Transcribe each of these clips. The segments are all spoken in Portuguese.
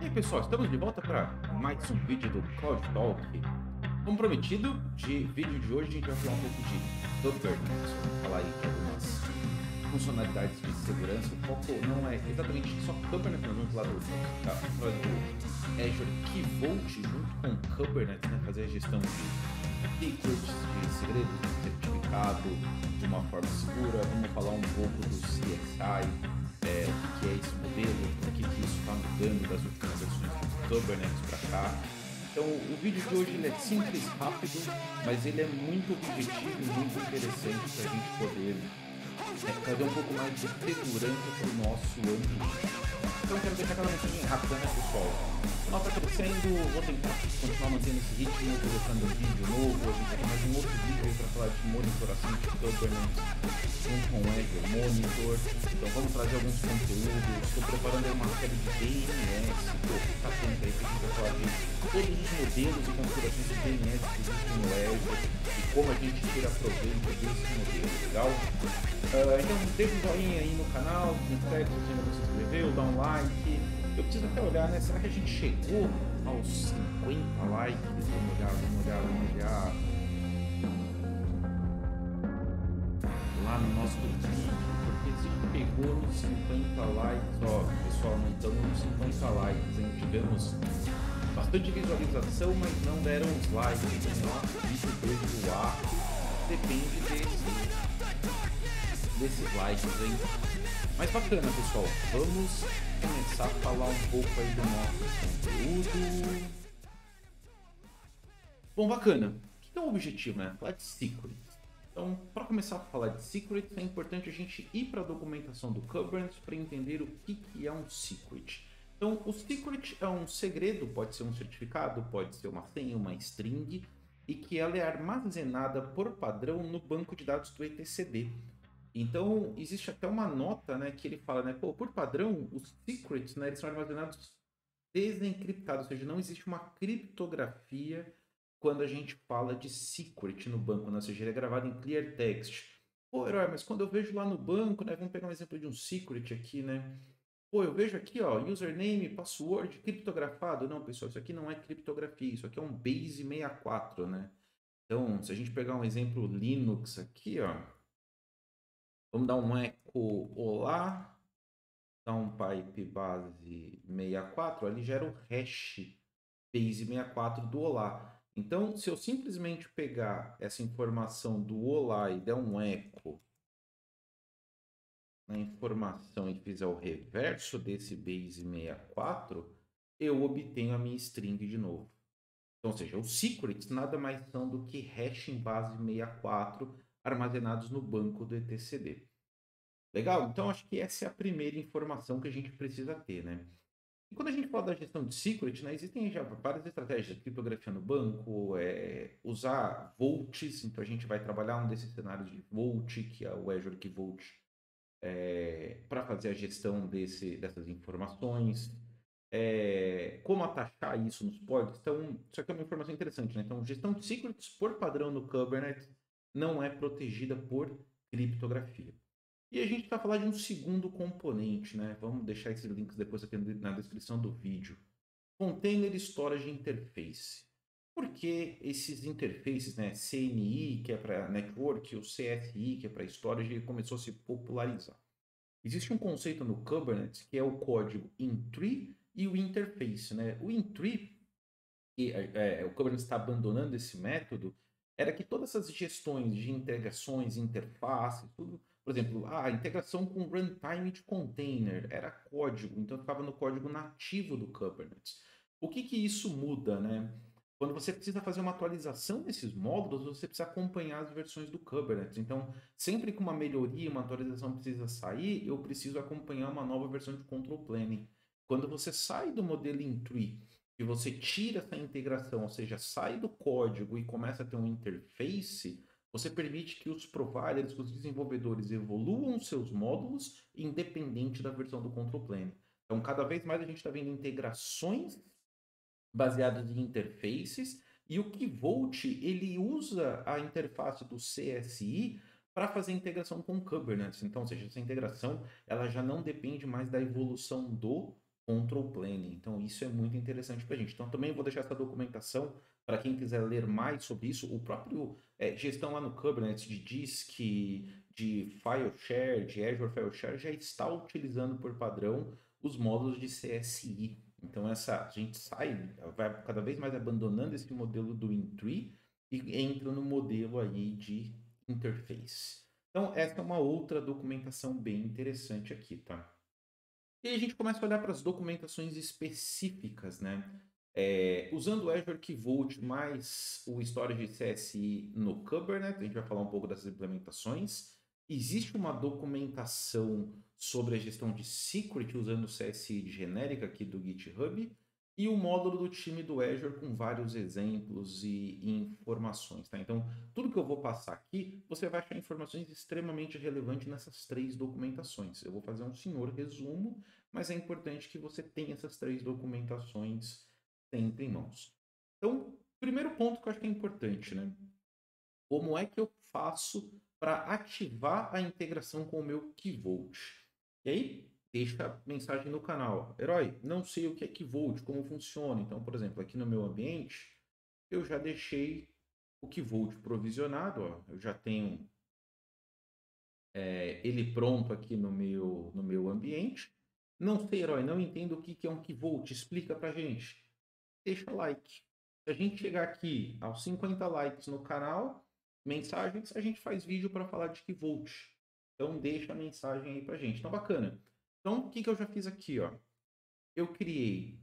E aí, pessoal, estamos de volta para mais um vídeo do Cloud Talk. Como prometido, de vídeo de hoje a gente vai falar um pouco de governance, vamos falar aí de algumas funcionalidades de segurança. O foco não é exatamente só Kubernetes, nós vamos falar do Azure Key Vault junto com Kubernetes, né, fazer a gestão de secrets, de segredos, de certificado de uma forma segura. Vamos falar um pouco do CSI, o que é esse modelo, por que isso está mudando das últimas versões do Kubernetes para cá. Então, o vídeo de hoje ele é simples, rápido, mas ele é muito objetivo e muito interessante para a gente poder trazer um pouco mais de segurança para o nosso ambiente. Então, eu quero deixar aquela mensagem rápida, né, pessoal? O canal está crescendo, vou tentar continuar mantendo esse ritmo, colocando vídeo novo. A gente vai ter mais um outro vídeo aí para falar de monitoração de Kubernetes junto com o Azure Monitor. Então, vamos trazer alguns conteúdos. Estou preparando aí uma série de DNS. Fica atento aí que a gente vai falar de todos os modelos e configurações de DNS que existem no Azure e como a gente tira proveito desse modelo, legal? Então, deixa um joinha aí no canal, se inscreve se ainda não se inscreveu, dá um like. Eu preciso até olhar, né? Será que a gente chegou aos 50 likes? Vamos olhar. Lá no nosso vídeo, porque se pegou nos 50 likes, ó, pessoal, não estamos nos 50 likes, hein? Tivemos bastante visualização, mas não deram os likes. Então, nosso vídeo veio do ar, depende desses likes, hein? Mas bacana, pessoal. Vamos começar a falar um pouco aí do nosso conteúdo. Bom, bacana. O que é o objetivo, né? Falar de secrets. Então, para começar a falar de secrets, é importante a gente ir para a documentação do Kubernetes para entender o que é um secret. Então, o secret é um segredo, pode ser um certificado, pode ser uma senha, uma string, e que ela é armazenada por padrão no banco de dados do etcd. Então, existe até uma nota, né, que ele fala, né, pô, por padrão, os secrets, né, eles são armazenados desencriptados, ou seja, não existe uma criptografia quando a gente fala de secret no banco, né, ou seja, ele é gravado em clear text. Pô, herói, mas quando eu vejo lá no banco, né, vamos pegar um exemplo de um secret aqui, né, pô, eu vejo aqui, ó, username, password criptografado. Não, pessoal, isso aqui não é criptografia, isso aqui é um base 64, né. Então, se a gente pegar um exemplo Linux aqui, ó, vamos dar um eco olá, dar um pipe base 64, ali gera o hash base 64 do olá. Então, se eu simplesmente pegar essa informação do olá e der um eco na informação e fizer o reverso desse base 64, eu obtenho a minha string de novo. Então, ou seja, os secrets nada mais são do que hash em base 64 armazenados no banco do etcd. Legal? Então, acho que essa é a primeira informação que a gente precisa ter, né? E quando a gente fala da gestão de secret, né, existem já várias estratégias de criptografia no banco, usar vaults, então a gente vai trabalhar um desses cenários de vault, que é o Azure Key Vault, para fazer a gestão dessas informações. Como atachar isso nos pods? Então, isso aqui é uma informação interessante, né? Então, gestão de secrets por padrão no Kubernetes não é protegida por criptografia. E a gente vai falar de um segundo componente, né? Vamos deixar esses links depois aqui na descrição do vídeo. Container Storage Interface. Por que esses interfaces, né? CNI, que é para network, o CSI, que é para storage, começou a se popularizar. Existe um conceito no Kubernetes que é o código in-tree e o interface, né? O in-tree, que o Kubernetes está abandonando esse método, era que todas essas gestões de integrações, interfaces, tudo, por exemplo, a integração com runtime de container era código, então ficava no código nativo do Kubernetes. O que isso muda, né? Quando você precisa fazer uma atualização desses módulos, você precisa acompanhar as versões do Kubernetes. Então, sempre que uma melhoria, uma atualização precisa sair, eu preciso acompanhar uma nova versão de control plane. Quando você sai do modelo in-tree e você tira essa integração, ou seja, sai do código e começa a ter um interface, você permite que os providers, que os desenvolvedores evoluam seus módulos independente da versão do control plane. Então, cada vez mais a gente está vendo integrações baseadas em interfaces e o Keyvolt ele usa a interface do CSI para fazer integração com o Kubernetes. Então, ou seja, essa integração ela já não depende mais da evolução do control plane. Então, isso é muito interessante para a gente. Então, também vou deixar essa documentação para quem quiser ler mais sobre isso. O próprio gestão lá no Kubernetes de disk, de file share, de Azure File Share, já está utilizando por padrão os módulos de CSI. Então, a gente vai cada vez mais abandonando esse modelo do in-tree e entra no modelo aí de interface. Então, essa é uma outra documentação bem interessante aqui, tá? E aí a gente começa a olhar para as documentações específicas, né? Usando o Azure Key Vault mais o storage CSI no Kubernetes, a gente vai falar um pouco dessas implementações. Existe uma documentação sobre a gestão de secret usando o CSI genérica aqui do GitHub e o módulo do time do Azure com vários exemplos e informações, tá? Então, tudo que eu vou passar aqui, você vai achar informações extremamente relevantes nessas três documentações. Eu vou fazer um senhor resumo, mas é importante que você tenha essas três documentações sempre em mãos. Então, primeiro ponto que eu acho que é importante, né? Como é que eu faço para ativar a integração com o meu Key Vault? E aí, deixa a mensagem no canal. Herói, não sei o que é Key Vault, como funciona. Então, por exemplo, aqui no meu ambiente, eu já deixei o Key Vault provisionado. Ó. Eu já tenho ele pronto aqui no meu ambiente. Não sei, herói, não entendo o que é um Key Vault. Explica pra gente. Deixa like. Se a gente chegar aqui aos 50 likes no canal, mensagens, a gente faz vídeo para falar de Key Vault. Então deixa a mensagem aí pra gente. Então bacana. Então o que eu já fiz aqui, ó? Eu criei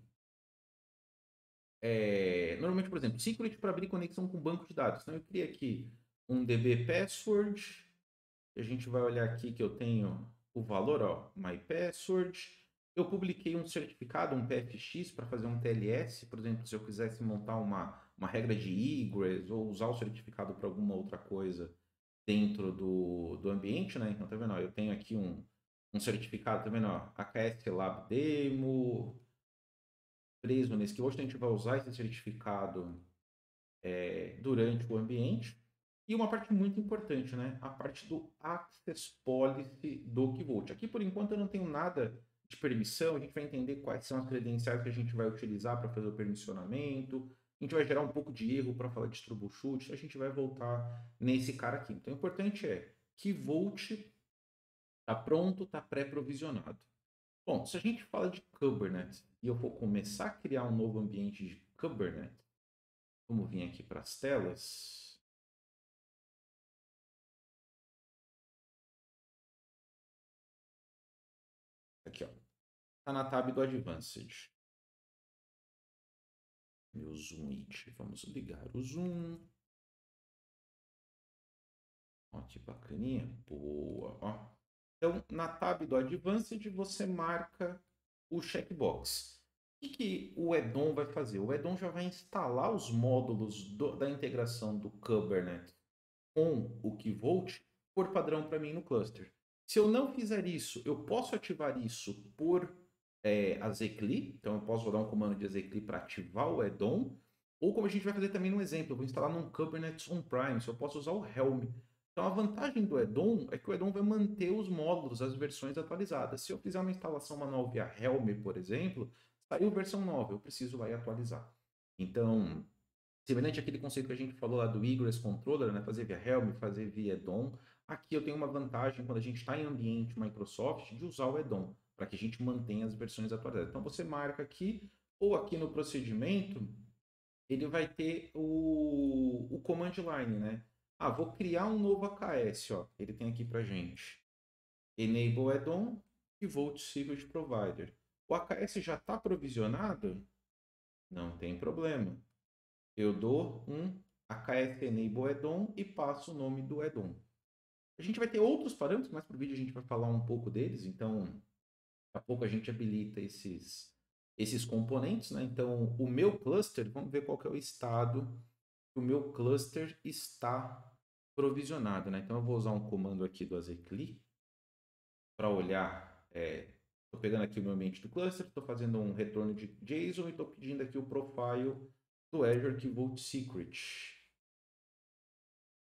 normalmente, por exemplo, secret para abrir conexão com banco de dados. Então eu criei aqui um DB password. A gente vai olhar aqui que eu tenho o valor, ó, my password. Eu publiquei um certificado, um PFX, para fazer um TLS. Por exemplo, se eu quisesse montar uma regra de egress ou usar o certificado para alguma outra coisa dentro do ambiente, né? Então, tá vendo? Ó, eu tenho aqui um certificado, tá vendo? Ó, AKS Lab Demo, preso nesse que hoje a gente vai usar esse certificado durante o ambiente. E uma parte muito importante, né? A parte do Access Policy do Key Vault. Aqui, por enquanto, eu não tenho nada de permissão. A gente vai entender quais são as credenciais que a gente vai utilizar para fazer o permissionamento. A gente vai gerar um pouco de erro para falar de troubleshoot. A gente vai voltar nesse cara aqui. Então, o importante é que Vault está pronto, está pré-provisionado. Bom, se a gente fala de Kubernetes e eu for começar a criar um novo ambiente de Kubernetes, vamos vir aqui para as telas. Aqui, ó. Está na tab do Advanced. Meu Zoom It. Vamos ligar o Zoom. Ó, que bacaninha. Boa. Ó. Então, na tab do Advanced, você marca o checkbox. O que o Edom vai fazer? O Edom já vai instalar os módulos da integração do Kubernetes com o Key Vault por padrão para mim no cluster. Se eu não fizer isso, eu posso ativar isso por Azekli, então eu posso rodar um comando de Azekli para ativar o add-on, ou como a gente vai fazer também no exemplo, eu vou instalar num Kubernetes on-prime, eu posso usar o Helm. Então a vantagem do add-on é que o add-on vai manter os módulos, as versões atualizadas. Se eu fizer uma instalação manual via Helm, por exemplo, saiu versão nova, eu preciso lá e atualizar. Então, semelhante àquele conceito que a gente falou lá do Egress Controller, né? Fazer via Helm, fazer via add-on. Aqui eu tenho uma vantagem quando a gente está em ambiente Microsoft de usar o add-on, para que a gente mantenha as versões atualizadas. Então você marca aqui, ou aqui no procedimento, ele vai ter o command line, né? Ah, vou criar um novo AKS, ó. Ele tem aqui para gente. Enable add-on e Vault Secret Provider. O AKS já está provisionado? Não tem problema. Eu dou um AKS Enable Add-on e passo o nome do add-on. A gente vai ter outros parâmetros, mas para o vídeo a gente vai falar um pouco deles, então daqui a pouco a gente habilita esses componentes, né? Então o meu cluster, vamos ver qual que é o estado que o meu cluster está provisionado, né? Então eu vou usar um comando aqui do Azekli para olhar, estou pegando aqui o meu ambiente do cluster, estou fazendo um retorno de JSON e estou pedindo aqui o profile do Azure Key Vault Secret.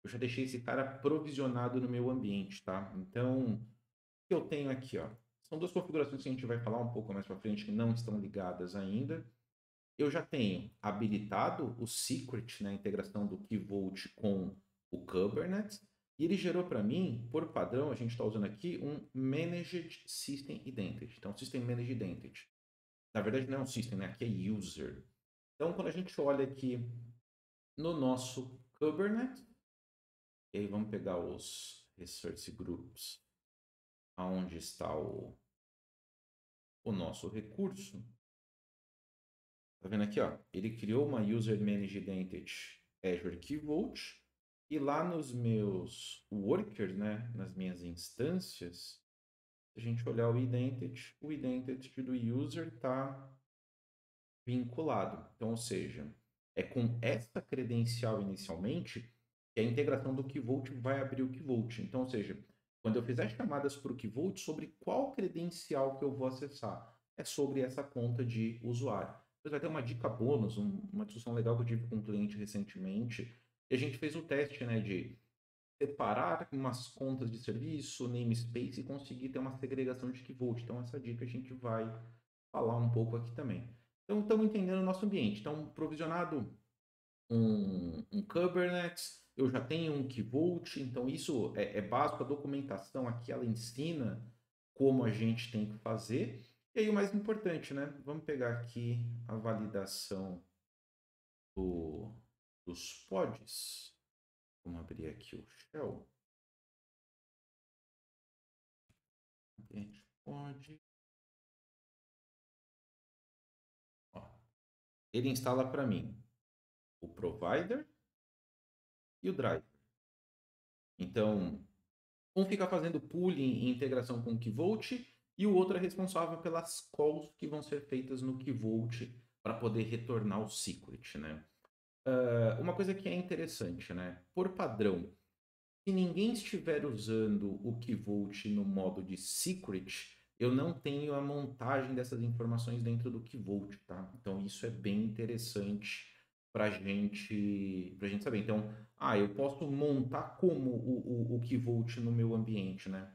Eu já deixei esse cara provisionado no meu ambiente, tá? Então, o que eu tenho aqui, ó? são duas configurações que a gente vai falar um pouco mais para frente que não estão ligadas ainda. Eu já tenho habilitado o secret, né, a integração do Key Vault com o Kubernetes, e ele gerou para mim, por padrão, a gente está usando aqui um Managed System Identity. Então, System Managed Identity. Na verdade, não é um system, né? Aqui é user. Então, quando a gente olha aqui no nosso Kubernetes, e aí vamos pegar os resource groups, aonde está o nosso recurso. Tá vendo aqui, ó? Ele criou uma User Managed Identity Azure Key Vault, e lá nos meus workers, né, nas minhas instâncias, se a gente olhar o identity do user está vinculado. Então, ou seja, é com essa credencial inicialmente que a integração do Key Vault vai abrir o Key Vault. Então, ou seja, quando eu fizer chamadas para o Key Vault, sobre qual credencial que eu vou acessar? É sobre essa conta de usuário. Depois vai ter uma dica bônus, uma discussão legal que eu tive com um cliente recentemente, e a gente fez o teste, né, de separar umas contas de serviço, namespace, e conseguir ter uma segregação de Key Vault. Então, essa dica a gente vai falar um pouco aqui também. Então, estamos entendendo o nosso ambiente. Então, provisionado um Kubernetes, eu já tenho um Key Vault, então isso é básico, a documentação aqui ela ensina como a gente tem que fazer. E aí o mais importante, né? Vamos pegar aqui a validação dos pods. Vamos abrir aqui o shell. Ambiente pod. Ó, ele instala para mim o provider e o driver. Então, um fica fazendo pooling e integração com o Key Vault e o outro é responsável pelas calls que vão ser feitas no Key Vault para poder retornar o secret, né? Uma coisa que é interessante, né? Por padrão, se ninguém estiver usando o Key Vault no modo de secret, eu não tenho a montagem dessas informações dentro do Key Vault, tá? Então isso é bem interessante para gente saber. Então, eu posso montar como o Key Vault no meu ambiente, né?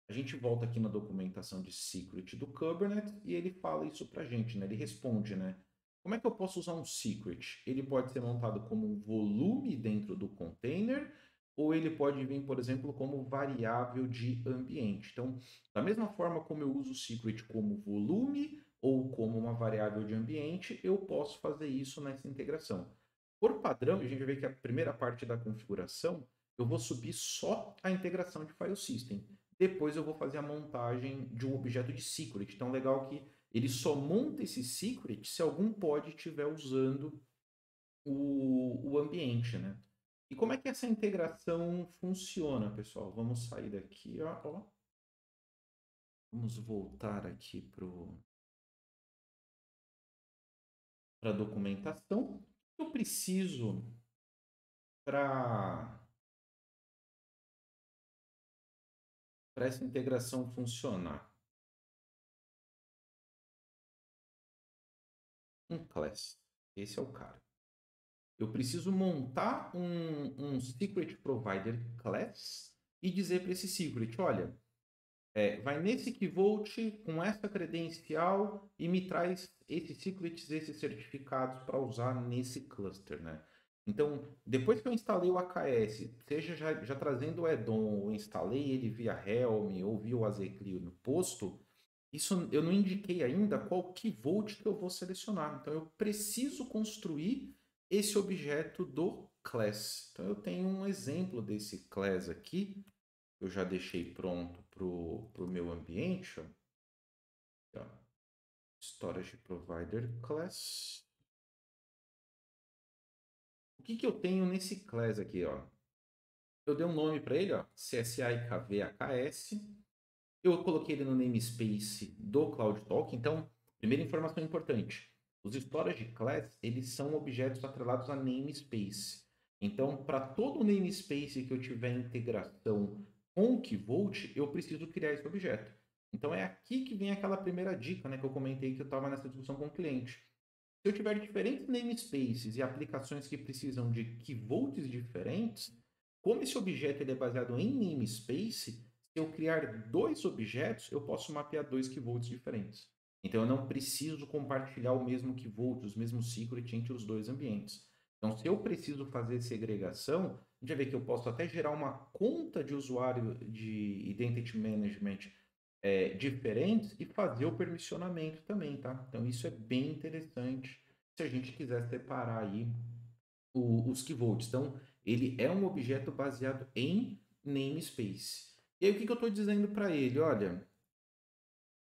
A gente volta aqui na documentação de secret do Kubernetes e ele fala isso para a gente, né? Ele responde, né? Como é que eu posso usar um secret? Ele pode ser montado como um volume dentro do container ou ele pode vir, por exemplo, como variável de ambiente. Então, da mesma forma como eu uso o secret como volume ou como uma variável de ambiente, eu posso fazer isso nessa integração. Por padrão, a gente vê que a primeira parte da configuração, eu vou subir só a integração de file system. Depois eu vou fazer a montagem de um objeto de secret. Então, legal que ele só monta esse secret se algum pod estiver usando o ambiente, né? E como é que essa integração funciona, pessoal? Vamos sair daqui, ó. Vamos voltar aqui para a documentação. Eu preciso para essa integração funcionar. Um class. Esse é o cara. Eu preciso montar um Secret Provider Class e dizer para esse Secret, olha, vai nesse Key Vault com essa credencial e me traz esses secrets, esses certificados para usar nesse cluster, né? Então, depois que eu instalei o AKS, seja já trazendo o add-on, ou instalei ele via Helm ou via o AZClio no posto, isso eu não indiquei ainda qual Key Vault que eu vou selecionar. Então, eu preciso construir esse objeto do class. Então, eu tenho um exemplo desse class aqui. Eu já deixei pronto para o meu ambiente. Ó. Storage Provider Class. O que eu tenho nesse class aqui? Ó? Eu dei um nome para ele, ó, CSIKVAKS. Eu coloquei ele no namespace do CloudTalk. Então, primeira informação importante. Os storage class, eles são objetos atrelados a namespace. Então, para todo namespace que eu tiver integração com o Key Vault, eu preciso criar esse objeto. Então, é aqui que vem aquela primeira dica, né, que eu comentei que eu estava nessa discussão com o cliente. Se eu tiver diferentes namespaces e aplicações que precisam de Key Vaults diferentes, como esse objeto ele é baseado em namespace, se se eu criar 2 objetos, eu posso mapear 2 keyvolts diferentes. Então, eu não preciso compartilhar o mesmo keyvolt, os mesmos secret entre os 2 ambientes. Então, se eu preciso fazer segregação, a gente vai ver que eu posso até gerar uma conta de usuário de Identity Management diferentes e fazer o permissionamento também, tá? Então, isso é bem interessante se a gente quiser separar aí os keyvolts. Então, ele é um objeto baseado em namespace. E aí, o que eu estou dizendo para ele? Olha,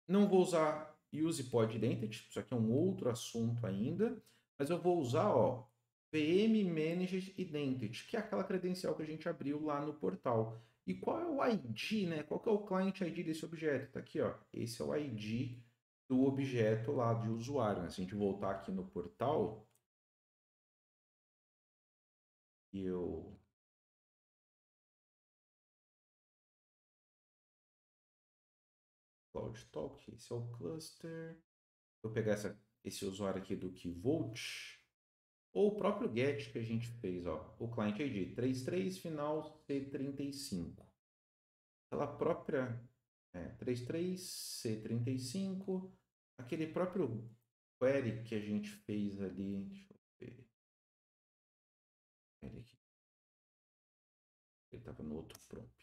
não vou usar UsePod Identity, isso aqui é um outro assunto ainda, mas eu vou usar, ó, VM Managed Identity, que é aquela credencial que a gente abriu lá no portal. E qual é o ID, né? Qual que é o client ID desse objeto? Tá aqui, ó. Esse é o ID do objeto lá de usuário, né? Se a gente voltar aqui no portal, e eu Cloud Talk, esse é o cluster. Vou pegar esse usuário aqui do Keyvolt, ou o próprio get que a gente fez, ó, o client ID 33 final C35. Aquela própria 33 C35, aquele próprio query que a gente fez ali, deixa eu ver. Ele estava no outro prompt.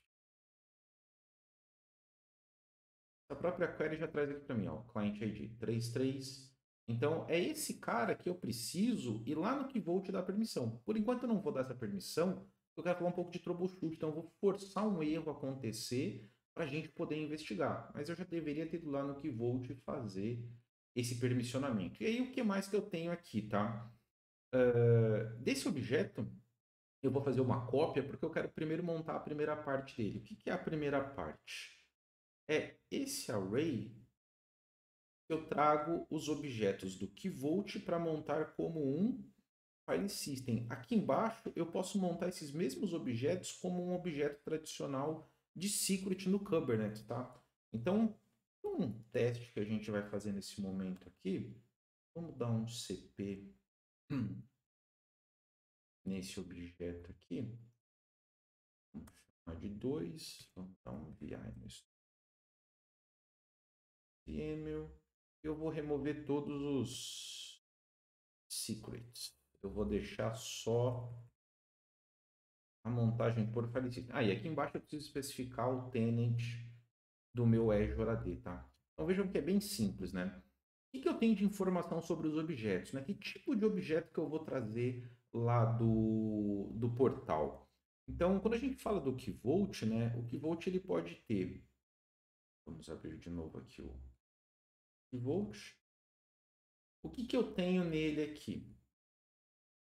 A própria query já traz aqui para mim, ó, client ID 33. Então, é esse cara que eu preciso ir lá no Keyvolt dar permissão. Por enquanto, eu não vou dar essa permissão, eu quero falar um pouco de troubleshoot. Então, eu vou forçar um erro acontecer para a gente poder investigar. Mas eu já deveria ter ido lá no Keyvolt e fazer esse permissionamento. E aí, o que mais que eu tenho aqui, tá? Desse objeto, eu vou fazer uma cópia, porque eu quero primeiro montar a primeira parte dele. O que é a primeira parte? É esse array que eu trago os objetos do Keyvolt para montar como um file system. Aqui embaixo eu posso montar esses mesmos objetos como um objeto tradicional de secret no Kubernetes, tá? Então, um teste que a gente vai fazer nesse momento aqui, vamos dar um cp nesse objeto aqui, vamos chamar de 2, vamos dar um vi no HTML. Eu vou remover todos os secrets. Eu vou deixar só a montagem por file system. E aqui embaixo eu preciso especificar o tenant do meu Azure AD, tá? Então vejam que é bem simples, né? O que eu tenho de informação sobre os objetos, né? Que tipo de objeto que eu vou trazer lá do portal? Então, quando a gente fala do Keyvolt, né? O Keyvolt ele pode ter... Vamos abrir de novo aqui o Keyvolt. O que eu tenho nele aqui?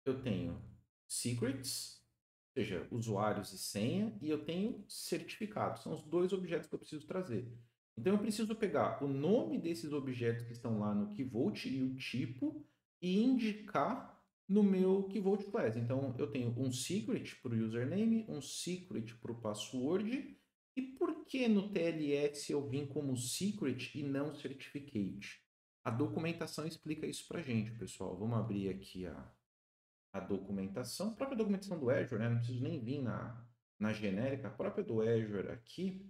Eu tenho secrets, ou seja, usuários e senha, e eu tenho certificados. São os 2 objetos que eu preciso trazer. Então, eu preciso pegar o nome desses objetos que estão lá no Keyvolt e o tipo e indicar no meu Keyvolt Class. Então, eu tenho um secret para o username, um secret para o password. E por que no TLS eu vim como secret e não certificate? A documentação explica isso para a gente, pessoal. Vamos abrir aqui a documentação, a própria documentação do Azure, né? Não preciso nem vir na genérica, a própria do Azure aqui,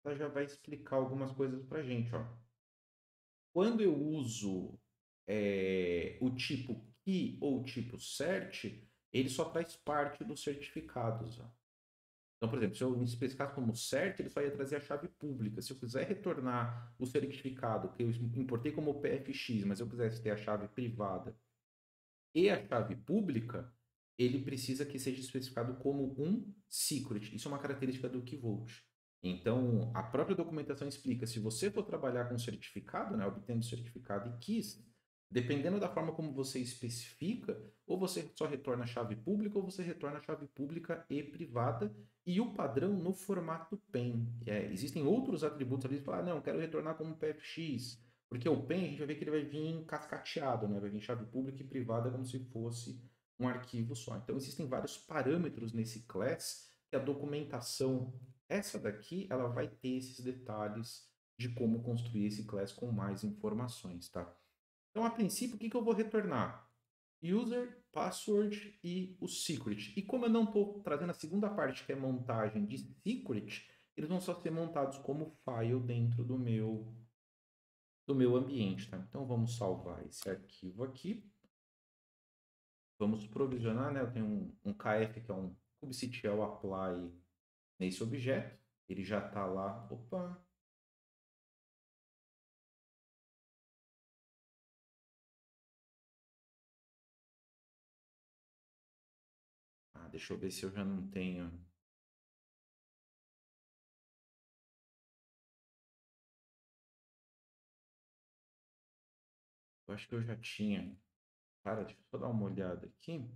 ela já vai explicar algumas coisas para a gente, ó. Quando eu uso o tipo key ou o tipo cert, ele só traz parte dos certificados, ó. Então, por exemplo, se eu me especificar como cert, ele só ia trazer a chave pública. Se eu quiser retornar o certificado que eu importei como PFX, mas eu quisesse ter a chave privada e a chave pública, ele precisa que seja especificado como um secret. Isso é uma característica do Keyvolt. Então, a própria documentação explica, se você for trabalhar com certificado, né, obtendo certificado e keys, dependendo da forma como você especifica, ou você só retorna a chave pública, ou você retorna a chave pública e privada, e o padrão no formato PEN. Existem outros atributos ali que falam, não, quero retornar como PFX, porque o PEN, a gente vai ver que ele vai vir cascateado, né? Vai vir chave pública e privada como se fosse um arquivo só. Então, existem vários parâmetros nesse class que a documentação, essa daqui, ela vai ter esses detalhes de como construir esse class com mais informações, tá? Então, a princípio, o que eu vou retornar? User, password e o secret. E como eu não estou trazendo a segunda parte, que é montagem de secret, eles vão só ser montados como file dentro do meu ambiente, tá? Então vamos salvar esse arquivo aqui. Vamos provisionar, né? Eu tenho um KF que é um kubectl apply nesse objeto. Ele já está lá. Opa! Deixa eu ver se eu já não tenho. Eu acho que eu já tinha. Cara, deixa eu só dar uma olhada aqui.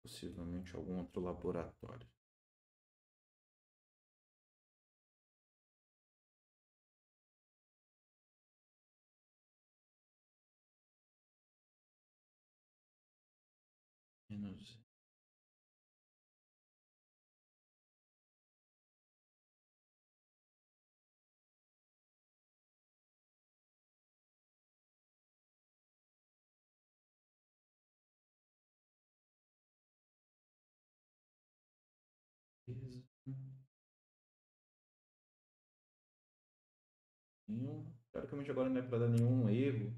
Possivelmente algum outro laboratório. Menos. Nenhum. Teoricamente agora não é para dar nenhum erro.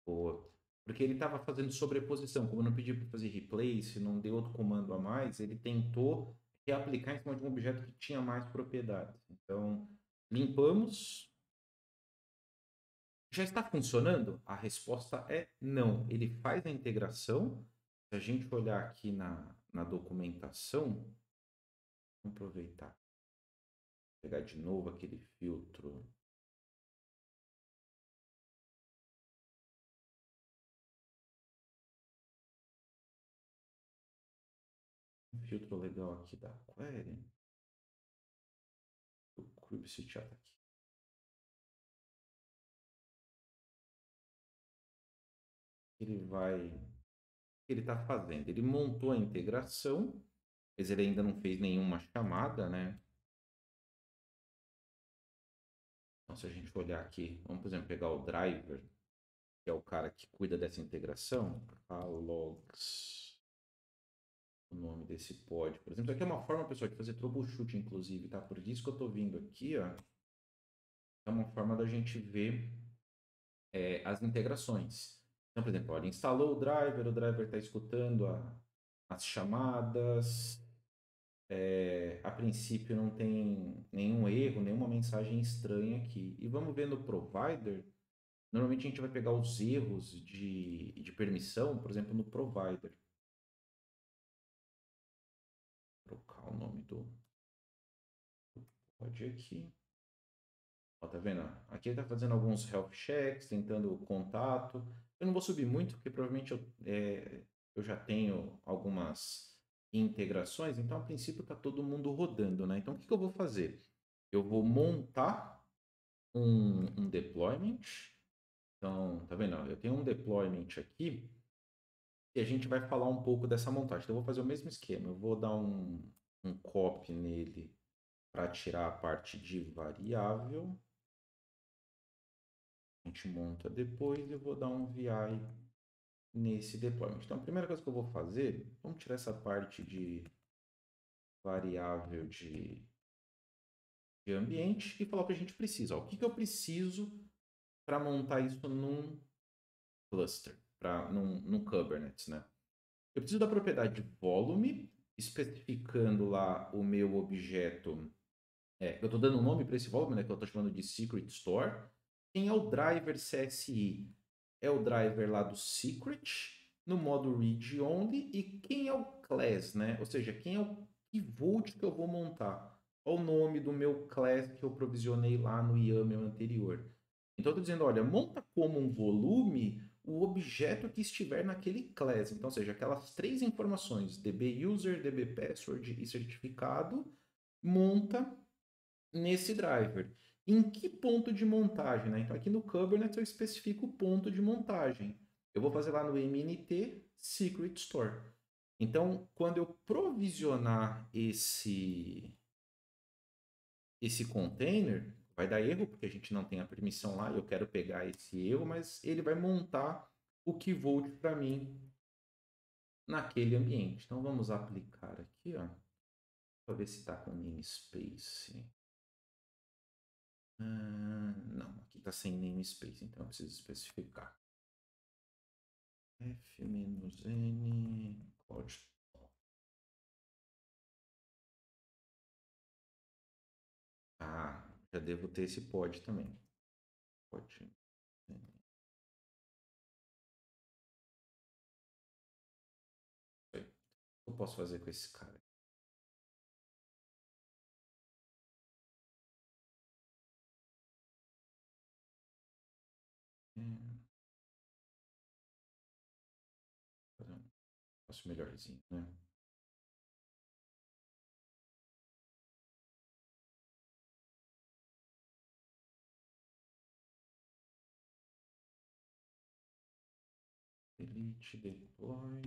Boa. Porque ele estava fazendo sobreposição. Como eu não pedi para fazer replace, não deu outro comando a mais, ele tentou reaplicar em cima de um objeto que tinha mais propriedades. Então, limpamos. Já está funcionando? A resposta é não. Ele faz a integração. Se a gente olhar aqui na documentação, vamos aproveitar. Pegar de novo aquele filtro. Um filtro legal aqui da query. O kubectl já está aqui. Ele vai. Ele está fazendo? Ele montou a integração, mas ele ainda não fez nenhuma chamada, né? Então, se a gente olhar aqui, vamos, por exemplo, pegar o driver, que é o cara que cuida dessa integração, a logs, o nome desse pod, por exemplo. Isso aqui é uma forma, pessoal, de fazer troubleshoot, inclusive, tá? Por isso que eu estou vindo aqui, ó. É uma forma da gente ver as integrações. Então, por exemplo, olha, instalou o driver está escutando as chamadas. A princípio não tem nenhum erro, nenhuma mensagem estranha aqui. E vamos ver no provider. Normalmente a gente vai pegar os erros de permissão, por exemplo, no provider. Vou trocar o nome do pod aqui. Ó, tá vendo? Aqui ele está fazendo alguns health checks, tentando contato. Eu não vou subir muito, porque provavelmente eu já tenho algumas integrações, então a princípio está todo mundo rodando, né? Então o que eu vou fazer? Eu vou montar um deployment. Então, tá vendo? Eu tenho um deployment aqui e a gente vai falar um pouco dessa montagem. Então, eu vou fazer o mesmo esquema. Eu vou dar um copy nele para tirar a parte de variável. A gente monta depois e eu vou dar um VI nesse deployment. Então, a primeira coisa que eu vou fazer, vamos tirar essa parte de variável de ambiente e falar o que a gente precisa. Ó, o que eu preciso para montar isso num cluster, num Kubernetes, né? Eu preciso da propriedade volume, especificando lá o meu objeto. Eu estou dando um nome para esse volume, né, que eu estou chamando de Secret Store. Quem é o driver CSI? É o driver lá do Secret, no modo read only. E quem é o class, né? Ou seja, quem é o pivot que eu vou montar? Qual o nome do meu class que eu provisionei lá no YAML anterior? Então, eu estou dizendo, olha, monta como um volume o objeto que estiver naquele class. Então, ou seja, aquelas três informações, DB user, DB password e certificado, monta nesse driver. Em que ponto de montagem? Né? Então, aqui no Kubernetes eu especifico o ponto de montagem. Eu vou fazer lá no MNT Secret Store. Então, quando eu provisionar esse container, vai dar erro, porque a gente não tem a permissão lá, eu quero pegar esse erro, mas ele vai montar o que volte para mim naquele ambiente. Então vamos aplicar aqui, ó, para ver se está com namespace. Não, aqui está sem namespace, então eu preciso especificar. F-N code. Ah, já devo ter esse pod também. Pod. O que eu posso fazer com esse cara? Fazer um negócio melhorzinho, né? Delete, deploy,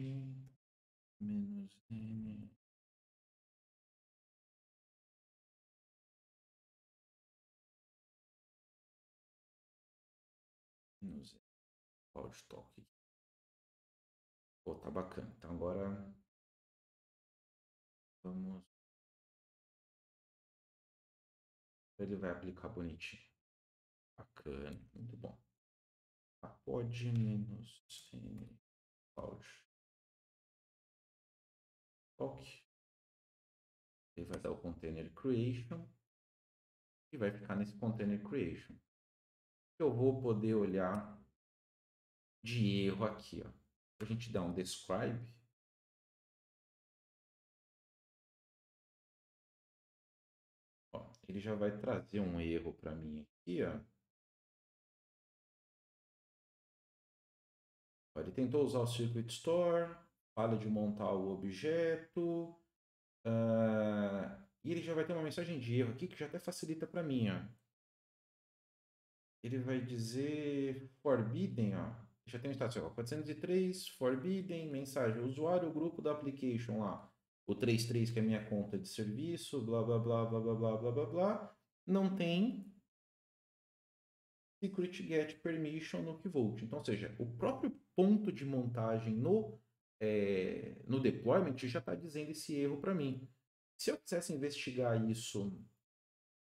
menos N. Menos N. Cloud Talk. Pô, tá bacana. Então agora vamos. Ele vai aplicar bonitinho. Bacana, muito bom. Pod menos N. Cloud Talk. Ele vai dar o container creation e vai ficar nesse container creation. Eu vou poder olhar de erro aqui, ó. A gente dá um describe. Ó, ele já vai trazer um erro para mim aqui, ó. Ele tentou usar o Circuit Store, falha de montar o objeto, e ele já vai ter uma mensagem de erro aqui que já até facilita para mim, ó. Ele vai dizer forbidden, ó. Já tem o status, ó, 403, forbidden, mensagem, usuário, grupo da application lá. O 33, que é a minha conta de serviço, blá, blá, blá, blá, blá, blá, blá, blá, blá. Não tem secret get permission no Kvolt. Então, ou seja, o próprio ponto de montagem no deployment já está dizendo esse erro para mim. Se eu quisesse investigar isso,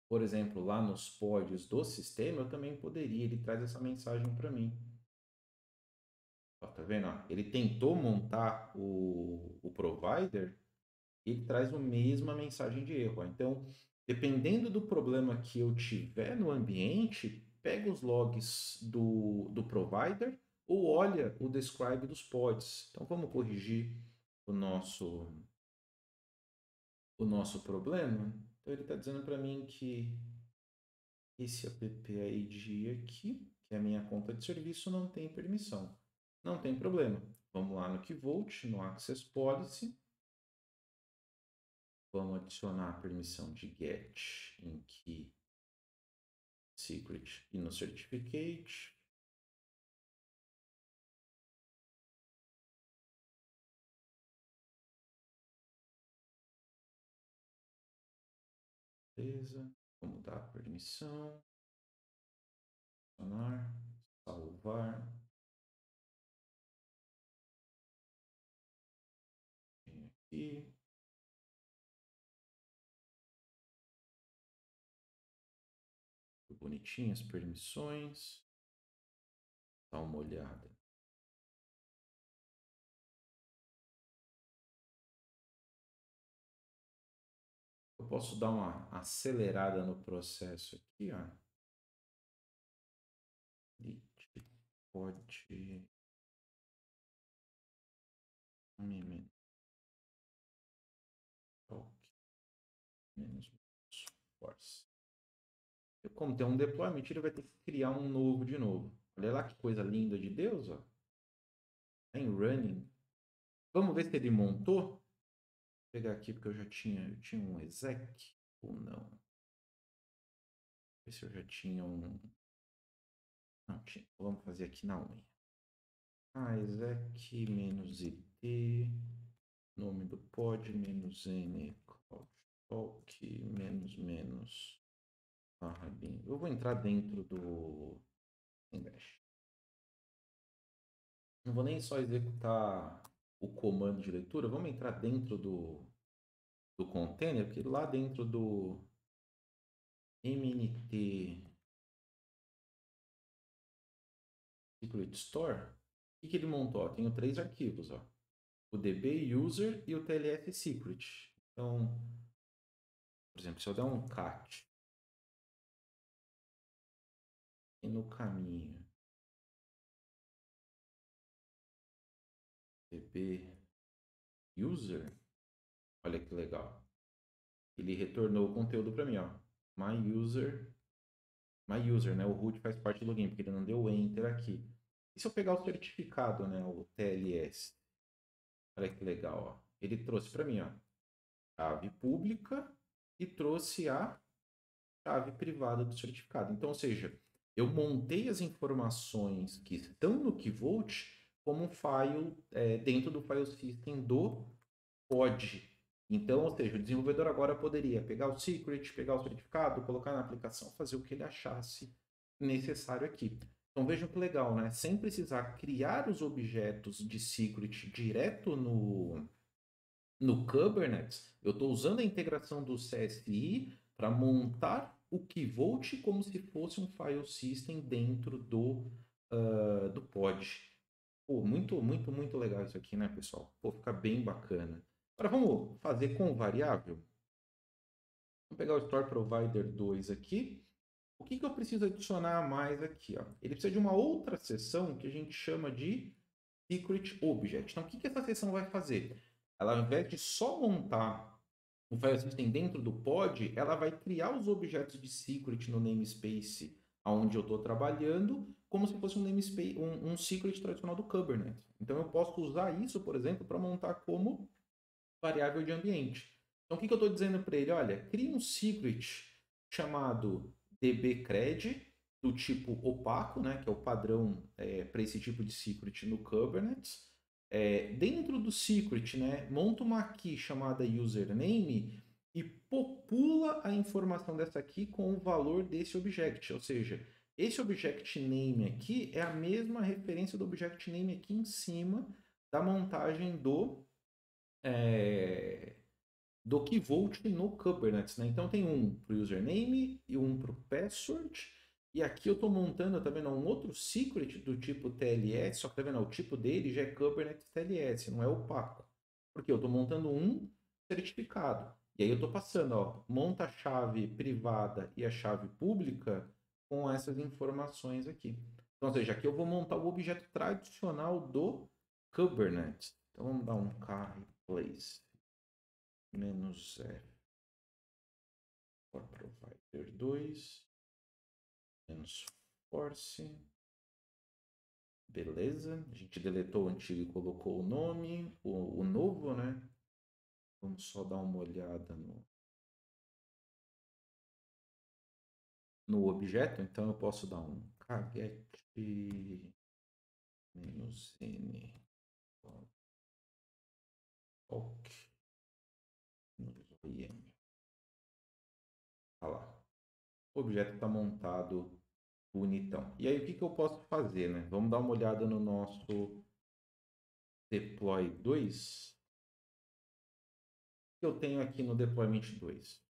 por exemplo, lá nos pods do sistema, eu também poderia. Ele traz essa mensagem para mim. Ó, tá vendo? Ó, ele tentou montar o provider, ele traz a mesma mensagem de erro. Ó. Então, dependendo do problema que eu tiver no ambiente, pega os logs do provider ou olha o describe dos pods. Então, vamos corrigir o nosso problema. Então, ele está dizendo para mim que esse app-id aqui, que é a minha conta de serviço, não tem permissão. Não tem problema. Vamos lá no Kvolt, no Access Policy. Vamos adicionar a permissão de get em key secret e no certificate. Beleza. Vamos dar a permissão. Adicionar. Salvar. Aqui. Bonitinho as permissões. Dá uma olhada. Eu posso dar uma acelerada no processo aqui, ó. Pode menos force. Como tem um deployment, ele vai ter que criar um novo de novo. Olha lá que coisa linda de Deus, ó. Tá em running. Vamos ver se ele montou. Vou pegar aqui porque eu tinha um exec ou não. Ver se eu já tinha um. Não tinha. Vamos fazer aqui na unha. Exec menos it, nome do pod menos n, talk menos menos Eu vou entrar dentro do Endash. Não vou nem só executar o comando de leitura, vamos entrar dentro do container, porque lá dentro do MNT Secret Store, o que ele montou? Tenho 3 arquivos, ó. O DB User e o TLS Secret. Então, por exemplo, se eu der um cat e no caminho DB User, olha que legal. Ele retornou o conteúdo para mim, ó. My user, né? O root faz parte do login, porque ele não deu enter aqui. E se eu pegar o certificado, né? O TLS, olha que legal, ó. Ele trouxe para mim, ó, chave pública e trouxe a chave privada do certificado. Então, ou seja, eu montei as informações que estão no Keyvolt como um file dentro do file system do pod. Então, ou seja, o desenvolvedor agora poderia pegar o secret, pegar o certificado, colocar na aplicação, fazer o que ele achasse necessário aqui. Então vejam que legal, né? Sem precisar criar os objetos de secret direto no Kubernetes, eu estou usando a integração do CSI para montar o Keyvolt como se fosse um file system dentro do pod. Pô, muito legal isso aqui, né, pessoal? Pô, fica bem bacana. Agora vamos fazer com variável. Vamos pegar o Store Provider 2 aqui. O que eu preciso adicionar mais aqui? Ó? Ele precisa de uma outra seção que a gente chama de Secret Object. Então, o que essa seção vai fazer? Ela, ao invés de só montar um file system dentro do pod, ela vai criar os objetos de secret no namespace onde eu estou trabalhando, como se fosse um namespace, um secret tradicional do Kubernetes. Então, eu posso usar isso, por exemplo, para montar como variável de ambiente. Então, o que eu estou dizendo para ele? Olha, cria um secret chamado dbcred, do tipo opaco, né, que é o padrão para esse tipo de secret no Kubernetes. Dentro do secret, né, monta uma key chamada username e popula a informação dessa key com o valor desse object. Ou seja, esse object name aqui é a mesma referência do object name aqui em cima da montagem do Keyvolt no Kubernetes, né? Então tem um para o username e um para o password. E aqui eu estou montando, tá vendo, um outro secret do tipo TLS, só que tá vendo, o tipo dele já é Kubernetes TLS, não é opaco. Porque eu estou montando um certificado. E aí eu estou passando, ó, monta a chave privada e a chave pública com essas informações aqui. Então, ou seja, aqui eu vou montar o objeto tradicional do Kubernetes. Então vamos dar um k replace -f for provider 2 menos force. Beleza, a gente deletou o antigo e colocou o nome, o novo, né? Vamos só dar uma olhada no objeto. Então eu posso dar um kget -n ok -im. Olha lá, o objeto está montado bonitão. E aí o que eu posso fazer, né? Vamos dar uma olhada no nosso deploy 2. Que eu tenho aqui no deployment 2.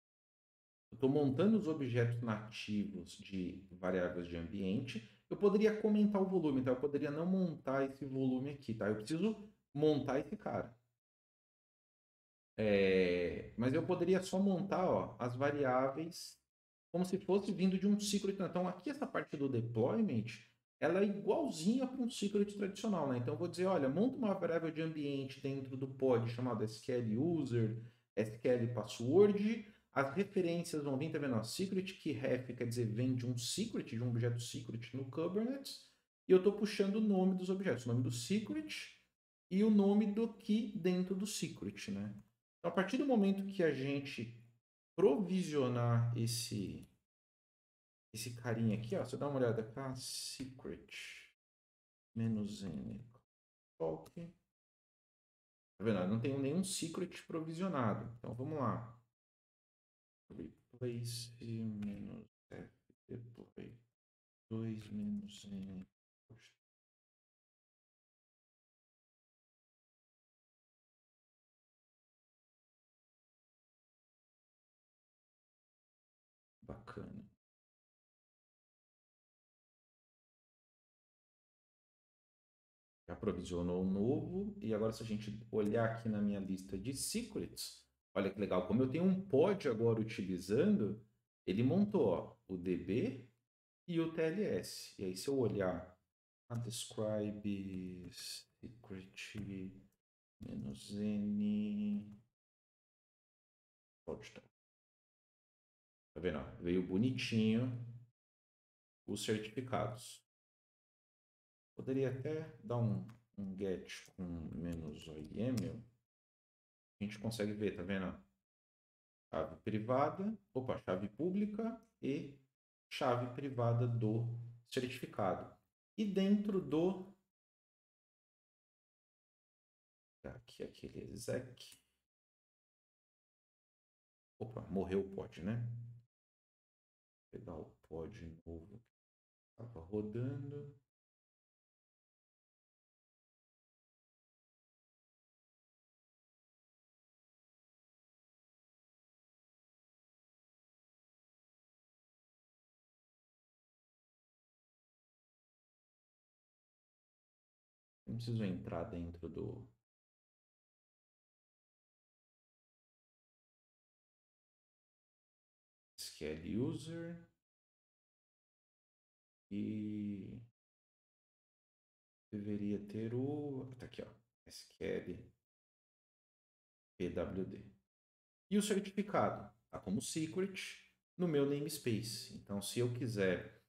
Eu estou montando os objetos nativos de variáveis de ambiente. Eu poderia comentar o volume, tá? Eu poderia não montar esse volume aqui, tá? Eu preciso montar esse cara. Mas eu poderia só montar, ó, as variáveis como se fosse vindo de um secret. Então, aqui essa parte do deployment, ela é igualzinha para um secret tradicional, né? Então, eu vou dizer, olha, monta uma variável de ambiente dentro do pod chamado SQL user, SQL password. As referências vão vir, tá vendo? Secret key ref quer dizer vem de um secret, de um objeto secret no Kubernetes. E eu estou puxando o nome dos objetos, o nome do secret e o nome do key dentro do secret, né? Então, a partir do momento que a gente provisionar esse carinha aqui, ó, você dá uma olhada cá, secret -n talk. Tá vendo? Eu não tenho nenhum secret provisionado. Então vamos lá. Replace -f deploy 2 menos n. Bacana. Já provisionou o novo. E agora, se a gente olhar aqui na minha lista de secrets, olha que legal. Como eu tenho um pod agora utilizando, ele montou ó, o DB e o TLS. E aí, se eu olhar a describe secret menos n. Pode estar. Tá vendo? Veio bonitinho os certificados. Poderia até dar um get com menos OIM. A gente consegue ver, tá vendo? Chave privada, chave pública e chave privada do certificado. E dentro do aqui aquele exec. Morreu o pod, né? Vou pegar o pod novo que estava rodando. Não preciso entrar dentro do SQL user e deveria ter o tá aqui ó SQL PWD e o certificado tá como secret no meu namespace. Então, se eu quiser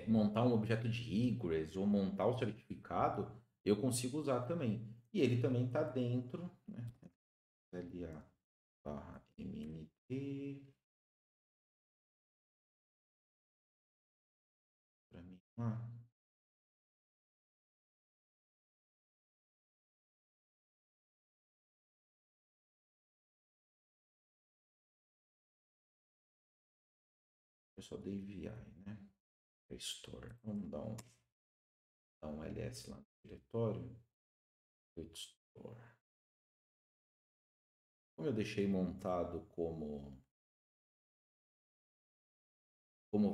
montar um objeto de regress ou montar o certificado, eu consigo usar também. E ele também está dentro, né? LA barra MNT. Para mim, eu só dei VI, né? Restore. Vamos dar um ls lá no diretório. Store. Como eu deixei montado como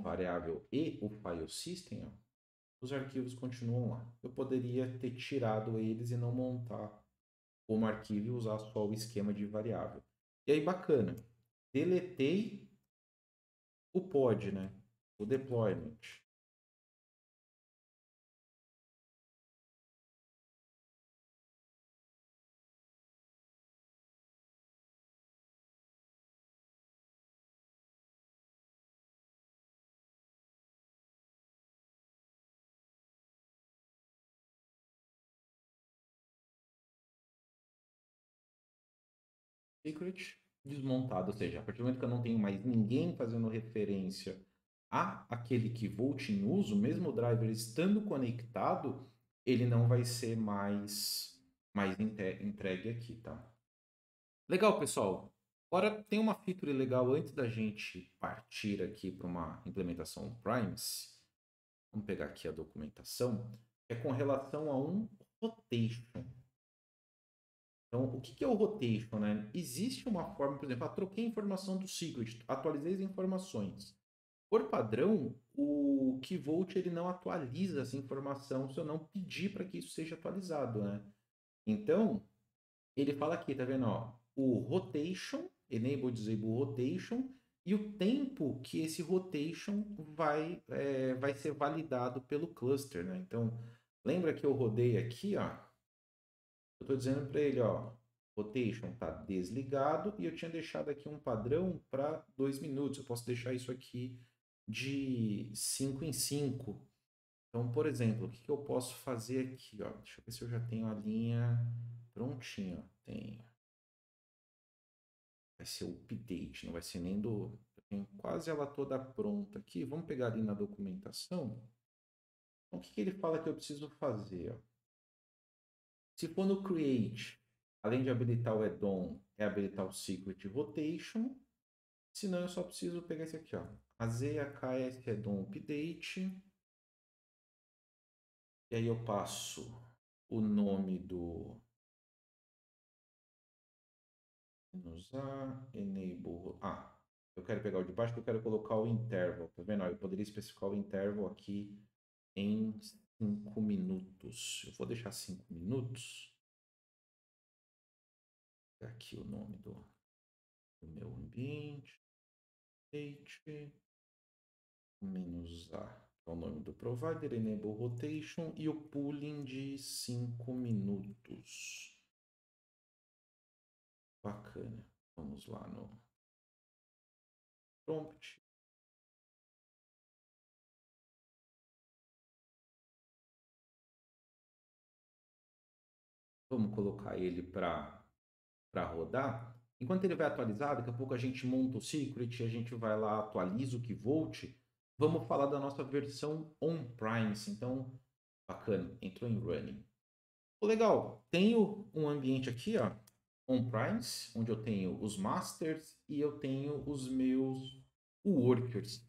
variável e o file system, ó, os arquivos continuam lá. Eu poderia ter tirado eles e não montar como arquivo e usar só o esquema de variável. E aí, bacana. Deletei o pod, né? O deployment. Secret desmontado, ou seja, a partir do momento que eu não tenho mais ninguém fazendo referência a aquele que volt em uso, mesmo o driver estando conectado, ele não vai ser mais entregue aqui, tá? Legal, pessoal. Agora tem uma feature legal antes da gente partir aqui para uma implementação Primes. Vamos pegar aqui a documentação. É com relação a um rotation. Então, o que é o rotation, né? Existe uma forma, por exemplo, troquei a informação do secret, atualizei as informações. Por padrão, o Key Vault ele não atualiza essa informação se eu não pedir para que isso seja atualizado, né? Então, ele fala aqui, tá vendo? Ó, o rotation, enable, disable rotation, e o tempo que esse rotation vai ser validado pelo cluster, né? Então, lembra que eu rodei aqui, ó? Eu estou dizendo para ele, ó, rotation está desligado e eu tinha deixado aqui um padrão para 2 minutos. Eu posso deixar isso aqui de 5 em 5. Então, por exemplo, o que eu posso fazer aqui? Ó? Deixa eu ver se eu já tenho a linha prontinha. Tenho. Vai ser o update, não vai ser nem do... Eu tenho quase ela toda pronta aqui. Vamos pegar ali na documentação. Então, o que ele fala que eu preciso fazer? Ó? Se for no create, além de habilitar o add-on, é habilitar o secret rotation. Senão eu só preciso pegar esse aqui, ó. A ZAKS é DOM update. E aí eu passo o nome do usar enable. Eu quero pegar o de baixo porque eu quero colocar o interval. Tá vendo? Eu poderia especificar o interval aqui em 5 minutos. Eu vou deixar 5 minutos. Aqui o nome do meu ambiente. Menos A, que é o nome do provider, enable rotation e o pooling de 5 minutos. Bacana. Vamos lá no prompt. Vamos colocar ele para rodar. Enquanto ele vai atualizar, daqui a pouco a gente monta o secret, a gente vai lá, atualiza o key vault. Vamos falar da nossa versão on-premise. Então, bacana, entrou em running. Legal, tenho um ambiente aqui, ó, on-premise, onde eu tenho os masters e eu tenho os meus workers.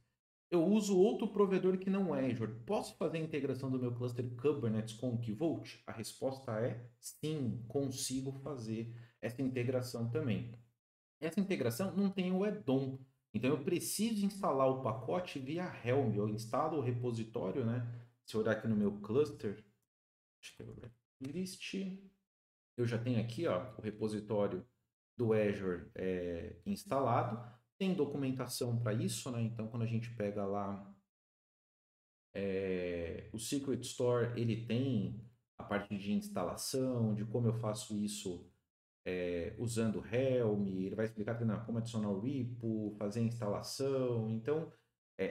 Eu uso outro provedor que não é Azure. Posso fazer a integração do meu cluster Kubernetes com o Key Vault? A resposta é sim, consigo fazer essa integração também. Essa integração não tem o add-on, então eu preciso instalar o pacote via Helm. Eu instalo o repositório, né? Se eu olhar aqui no meu cluster, acho que é list, eu já tenho aqui, ó, o repositório do Azure instalado. Tem documentação para isso, né? Então, quando a gente pega lá o Secret Store, ele tem a parte de instalação, de como eu faço isso usando Helm. Ele vai explicar também como adicionar o repo, fazer a instalação. Então,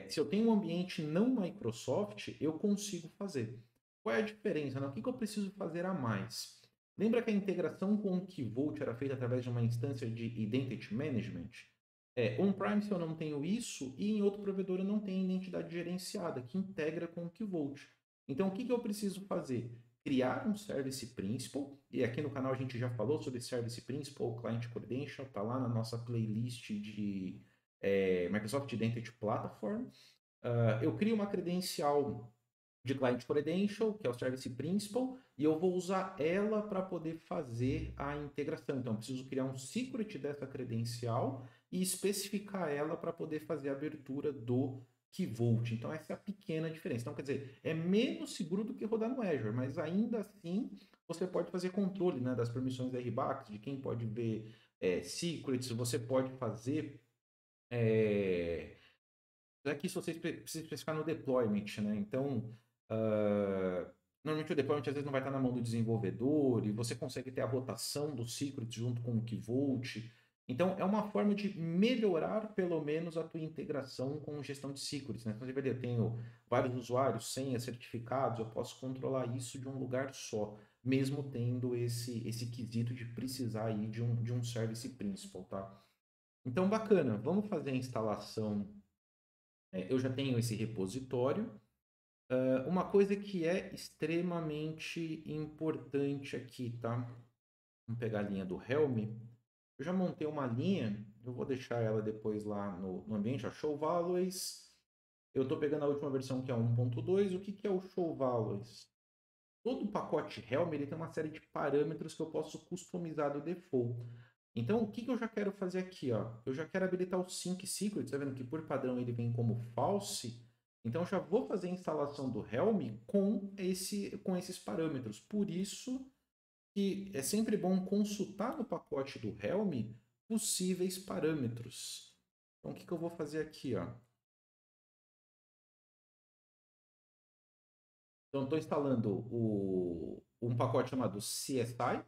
se eu tenho um ambiente não Microsoft, eu consigo fazer. Qual é a diferença? Né? O que eu preciso fazer a mais? Lembra que a integração com o Key Vault era feita através de uma instância de Identity Management? On-premise eu não tenho isso e em outro provedor eu não tenho identidade gerenciada que integra com o Key Vault. Então, o que eu preciso fazer? Criar um Service Principal, e aqui no canal a gente já falou sobre Service Principal, Client Credential, está lá na nossa playlist de Microsoft Identity Platform. Eu crio uma credencial de Client Credential, que é o Service Principal, e eu vou usar ela para poder fazer a integração. Então, eu preciso criar um secret dessa credencial e especificar ela para poder fazer a abertura do Key Vault. Então, essa é a pequena diferença. Então, quer dizer, é menos seguro do que rodar no Azure, mas ainda assim você pode fazer controle, né, das permissões da RBAC, de quem pode ver secrets, você pode fazer que isso você precisa especificar no deployment, né? Então, normalmente o deployment às vezes não vai estar na mão do desenvolvedor e você consegue ter a rotação do secret junto com o Key Vault. Então, é uma forma de melhorar, pelo menos, a tua integração com gestão de secrets, né? Então, eu tenho vários usuários, senhas, certificados, eu posso controlar isso de um lugar só, mesmo tendo esse quesito de precisar aí de um service principal, tá? Então, bacana. Vamos fazer a instalação. Eu já tenho esse repositório. Uma coisa que é extremamente importante aqui, tá? Vamos pegar a linha do Helm. Eu já montei uma linha, eu vou deixar ela depois lá no ambiente, ó, Show Values. Eu estou pegando a última versão que é 1.2. O que é o Show Values? Todo pacote Helm ele tem uma série de parâmetros que eu posso customizar do default. Então, o que eu já quero fazer aqui? Ó? Eu já quero habilitar o Sync Secret, tá vendo que por padrão ele vem como false. Então, eu já vou fazer a instalação do Helm com esses parâmetros. Por isso que é sempre bom consultar no pacote do Helm possíveis parâmetros. Então, o que eu vou fazer aqui? Ó? Então, estou instalando um pacote chamado CSI,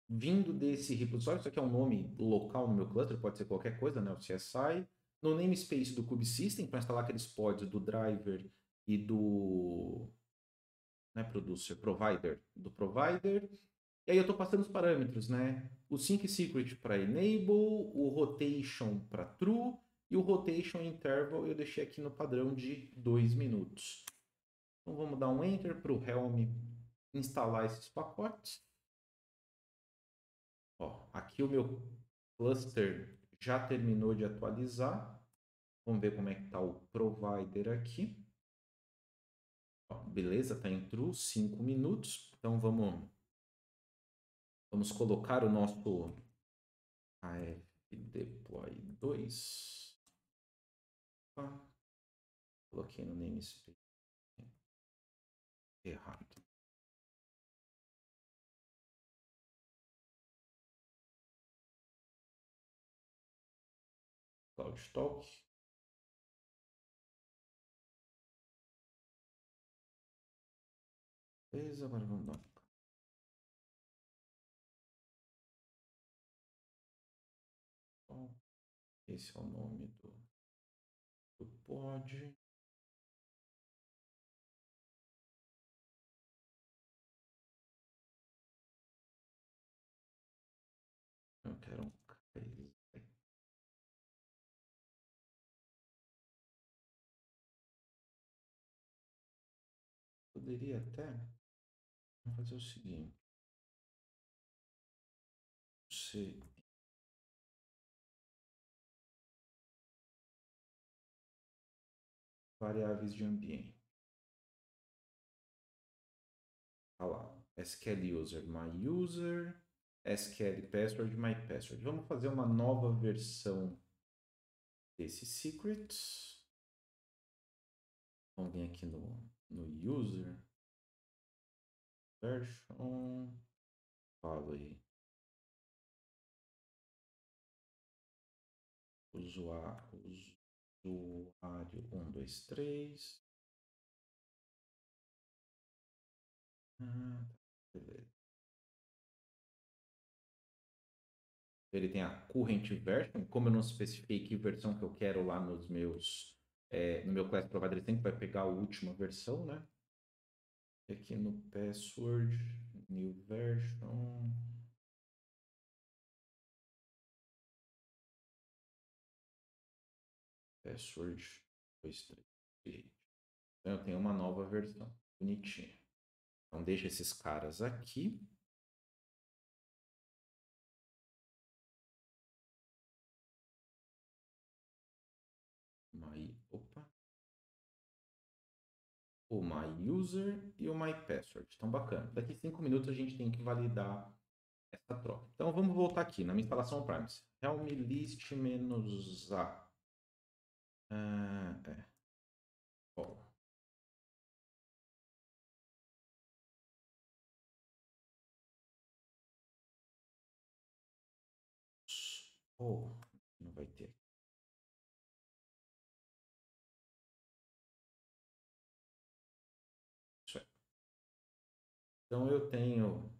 vindo desse repositório. Isso aqui é um nome local no meu cluster, pode ser qualquer coisa, né? O CSI. No namespace do kubesystem, para instalar aqueles pods do driver e do producer, provider, do provider. E aí eu estou passando os parâmetros, né? O sync secret para enable, o rotation para true e o rotation interval eu deixei aqui no padrão de 2 minutos. Então vamos dar um enter para o Helm instalar esses pacotes. Ó, aqui o meu cluster já terminou de atualizar. Vamos ver como é que está o provider aqui. Ó, beleza, está em true, 5 minutos. Então vamos colocar o nosso AF deploy 2. Coloquei no namespace errado. CloudTalk. Beleza, agora vamos dar. Esse é o nome do pod. Eu quero um poderia até fazer o seguinte. Você variáveis de ambiente. Olha lá. SQL user, my user, SQL password, my password. Vamos fazer uma nova versão desse secret. Vamos vir aqui no user version. Fala aí. Usuário 1, 2, 3. Beleza. Ele tem a current version, como eu não especifiquei que versão que eu quero lá nos meus, no meu class provider, ele sempre vai pegar a última versão, né? Aqui no password, new version, password 2, 3. Então eu tenho uma nova versão, bonitinha. Então deixa esses caras aqui. Opa. O my user e o my password. Então bacana. Daqui 5 minutos a gente tem que validar essa troca. Então vamos voltar aqui na minha instalação Privacy. Helm list -a. Ó. Não vai ter. Isso aí. Então eu tenho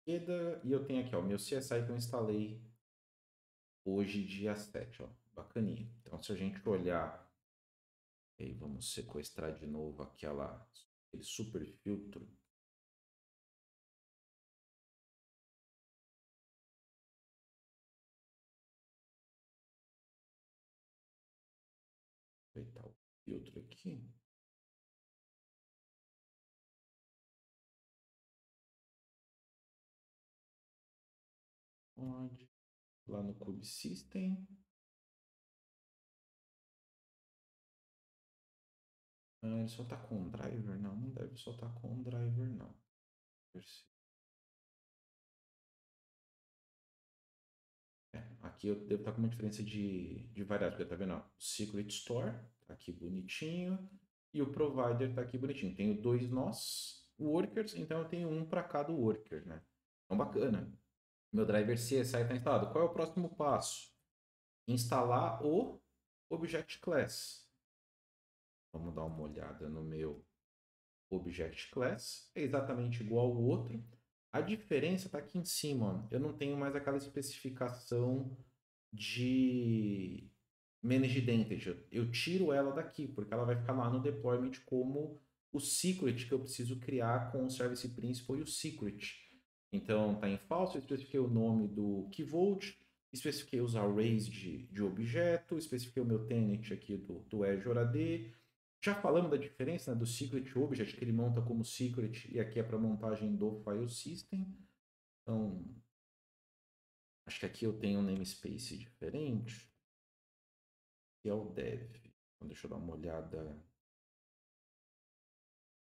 EDA e eu tenho aqui, ó, meu CSI que eu instalei hoje, dia 7, ó. Bacaninha. Então se a gente olhar, aí vamos sequestrar de novo aquele super filtro. Aproveitar o filtro aqui. Pode. Lá no Cube System. Ele só tá com um driver? Não, não deve só tá com um driver, não. Aqui eu devo estar com uma diferença de variáveis, porque tá vendo? Ó, o Secret Store tá aqui bonitinho e o Provider tá aqui bonitinho. Tenho 2 nós, workers, então eu tenho um para cada worker, né? Então bacana. Meu driver CSI está instalado. Qual é o próximo passo? Instalar o Object Class. Vamos dar uma olhada no meu Object Class. É exatamente igual ao outro. A diferença está aqui em cima. Ó. Eu não tenho mais aquela especificação de Managed Entity. Eu tiro ela daqui, porque ela vai ficar lá no deployment como o secret que eu preciso criar com o Service Principal e o secret. Então, está em falso, eu especifiquei o nome do Key Vault, especifiquei os arrays de objeto, especifiquei o meu tenant aqui do Azure AD. Já falamos da diferença, né, do secret object, que ele monta como secret, e aqui é para montagem do file system. Então, acho que aqui eu tenho um namespace diferente. que é o dev. Então, deixa eu dar uma olhada.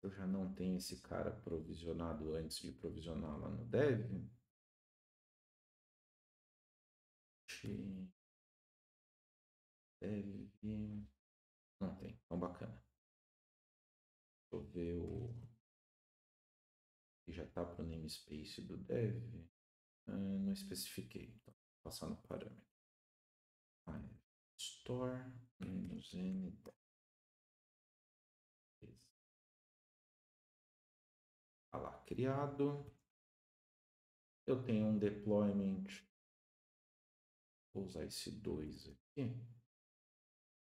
Eu já não tenho esse cara provisionado antes de provisionar lá no dev. Dev. Não tem. Então, bacana. Deixa eu ver o que já está para o namespace do dev. Não especifiquei. Então, vou passar no parâmetro. Store -n. Está lá, criado. Eu tenho um deployment. Vou usar esse 2 aqui.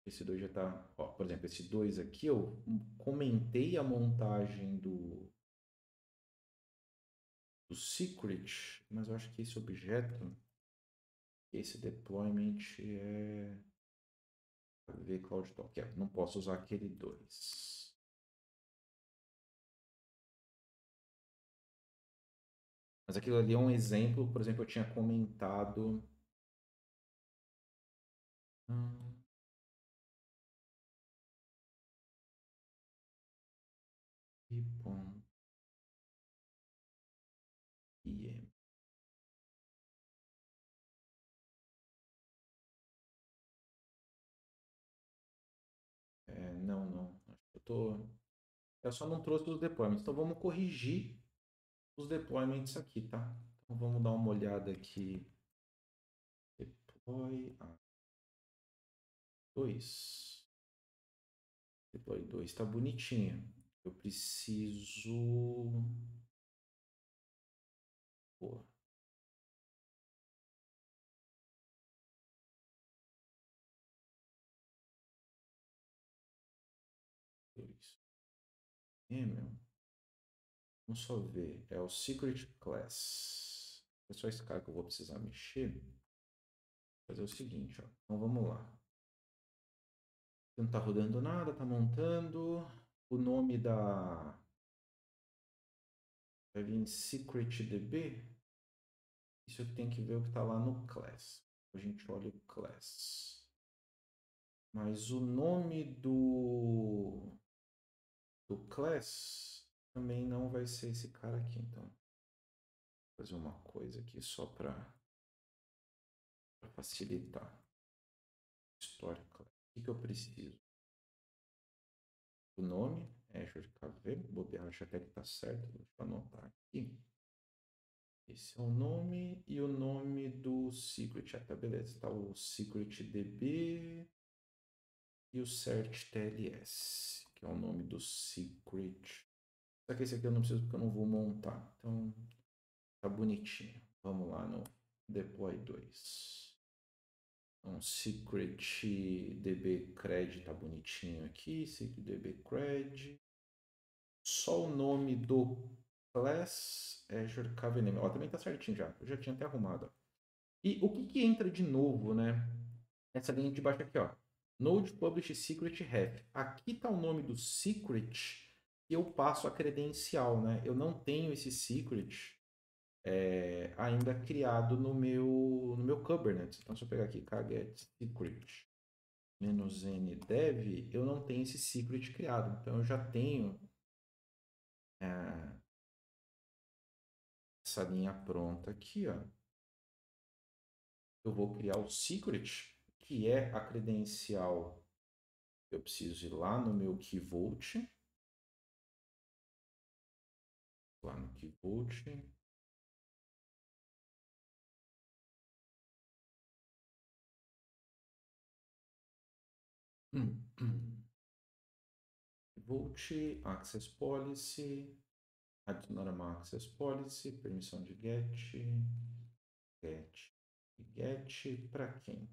Esse 2 já está. Por exemplo, esse 2 aqui eu comentei a montagem do secret, mas eu acho que esse objeto, esse deployment é vCloud Talk. Não posso usar aquele 2. Mas aquilo ali é um exemplo, por exemplo, eu tinha comentado. IM. Não. Eu só não trouxe os deployments. Então vamos corrigir os deployments aqui, tá? Então vamos dar uma olhada aqui. Deploy 2. Deploy 2 está bonitinho. Eu preciso. Pô. Meu. Vamos só ver. É o Secret Class. É só esse cara que eu vou precisar mexer. Vou fazer o seguinte, ó. Então vamos lá. Não está rodando nada, está montando. O nome da. Vai vir SecretDB. Isso eu tenho que ver o que está lá no class. A gente olha o class. Mas o nome do class também não vai ser esse cara aqui. Então, vou fazer uma coisa aqui só para facilitar. História class. O que eu preciso? O nome, Azure KV. Bobear, acho até que está certo. Deixa eu anotar aqui. Esse é o nome e o nome do secret. Tá, beleza. Tá o secretDB e o search TLS, que é o nome do secret. Só que esse aqui eu não preciso porque eu não vou montar. Então, tá bonitinho. Vamos lá no deploy 2. Então, secretDB cred tá bonitinho aqui. SecretDB cred. Só o nome do class Azure KVM. Ó, também tá certinho já. Eu já tinha até arrumado. E o que entra de novo, né? Essa linha de baixo aqui, ó. Node Publish Secret Ref. Aqui está o nome do secret e eu passo a credencial, né? Eu não tenho esse secret ainda criado no meu Kubernetes. Então, se eu pegar aqui kget secret -n dev, eu não tenho esse secret criado. Então, eu já tenho essa linha pronta aqui, ó. Eu vou criar o secret, que é a credencial. Eu preciso ir lá no meu Key Vault. Lá no Key Vault. Vault, Access Policy, adicionar uma Access Policy, permissão de get para quem?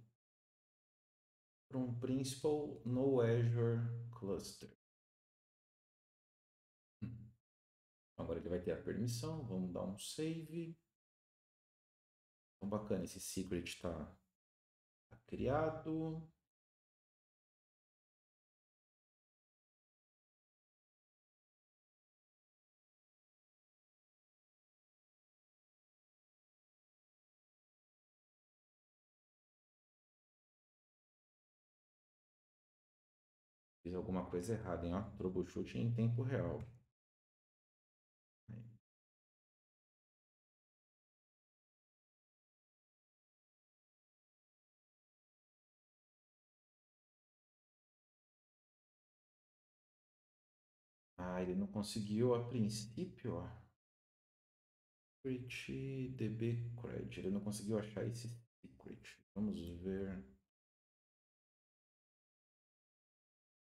Para um Principal no Azure Cluster. Agora ele vai ter a permissão, vamos dar um save. Então, bacana, esse secret está criado. Fiz alguma coisa errada, hein? Ó, troubleshoot em tempo real. Ah, ele não conseguiu a princípio, ó. Secret DB Cred. Ele não conseguiu achar esse secret. Vamos ver.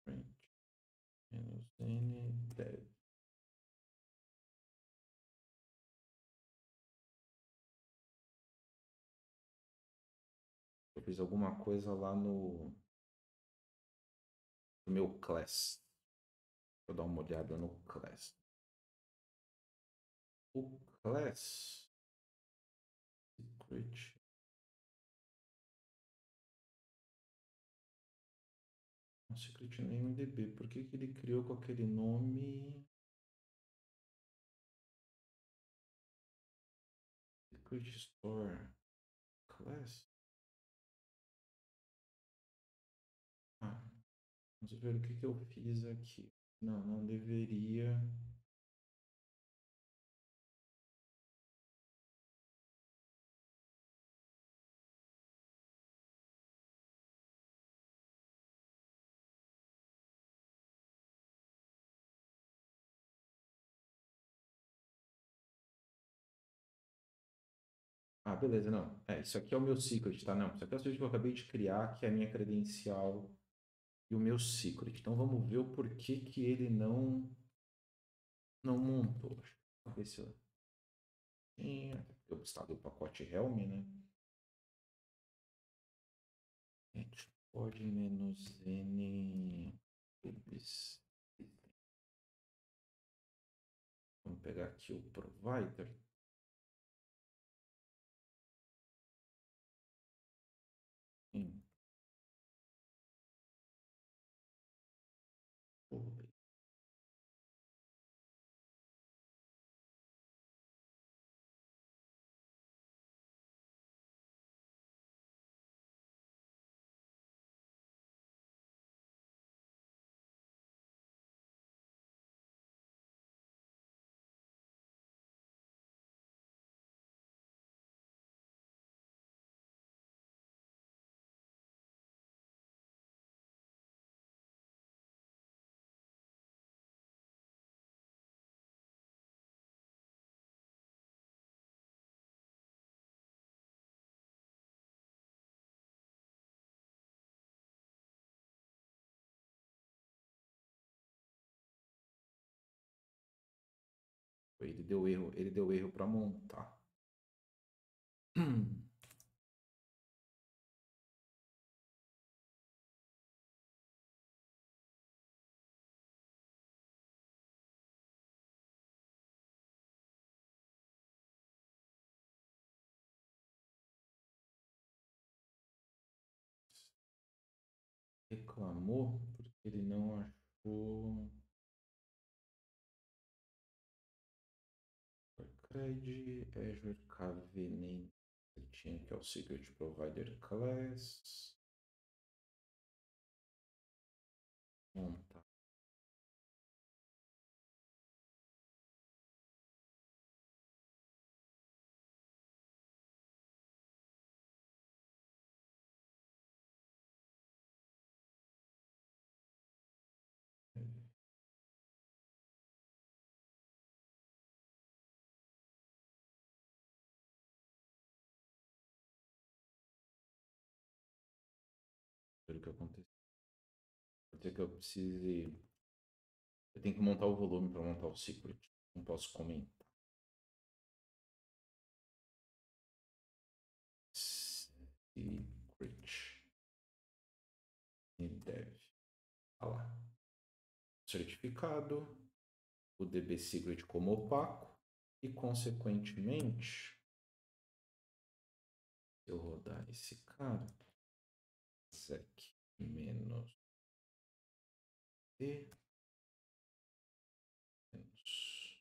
Print -n dev. Eu fiz alguma coisa lá no meu class. Vou dar uma olhada no class. O class secret. Um secret name DB. Por que que ele criou com aquele nome? Secret Store Class. Ah, vamos ver o que que eu fiz aqui. Não, não deveria. Ah, beleza, não. É, isso aqui é o meu secret, tá? Não, isso aqui é o secret que eu acabei de criar, que é a minha credencial e o meu secret. Então vamos ver o porquê que ele não montou. Deixa eu ver se eu tinha. Eu instalei o pacote Helm, né? Gente, pode menos N. Vamos pegar aqui o provider. Sim. Ele deu erro para montar. Reclamou porque ele não achou. Cred, Azure KVName. Tinha que é o Secret Provider Class. Montar. Ver o que aconteceu. Pode ser que eu precise. Eu tenho que montar o volume para montar o secret. Não posso comentar. Secret. E deve. Olha lá. Certificado. O DB Secret como opaco. E, consequentemente, se eu rodar esse cara, sec menos e menos.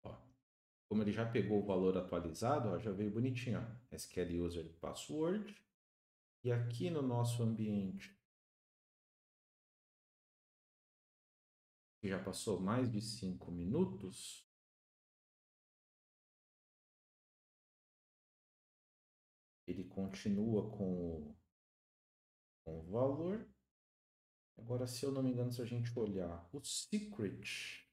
Ó, como ele já pegou o valor atualizado, ó, já veio bonitinho, ó, SQL user password. E aqui no nosso ambiente, que já passou mais de 5 minutos, ele continua com o valor. Agora, se eu não me engano, se a gente olhar o secret,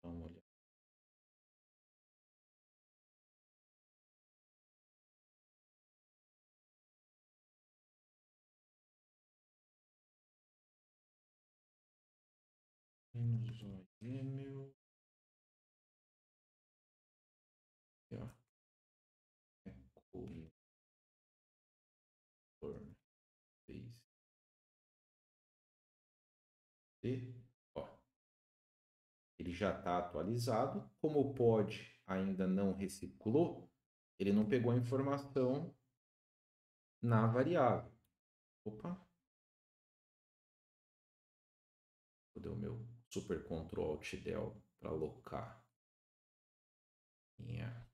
dá uma olhada. Menos o email. Aqui, ó. Base. Ó, ele já está atualizado. Como o pod ainda não reciclou, ele não pegou a informação na variável. Opa. Vou dar o meu super Ctrl Alt Del para alocar minha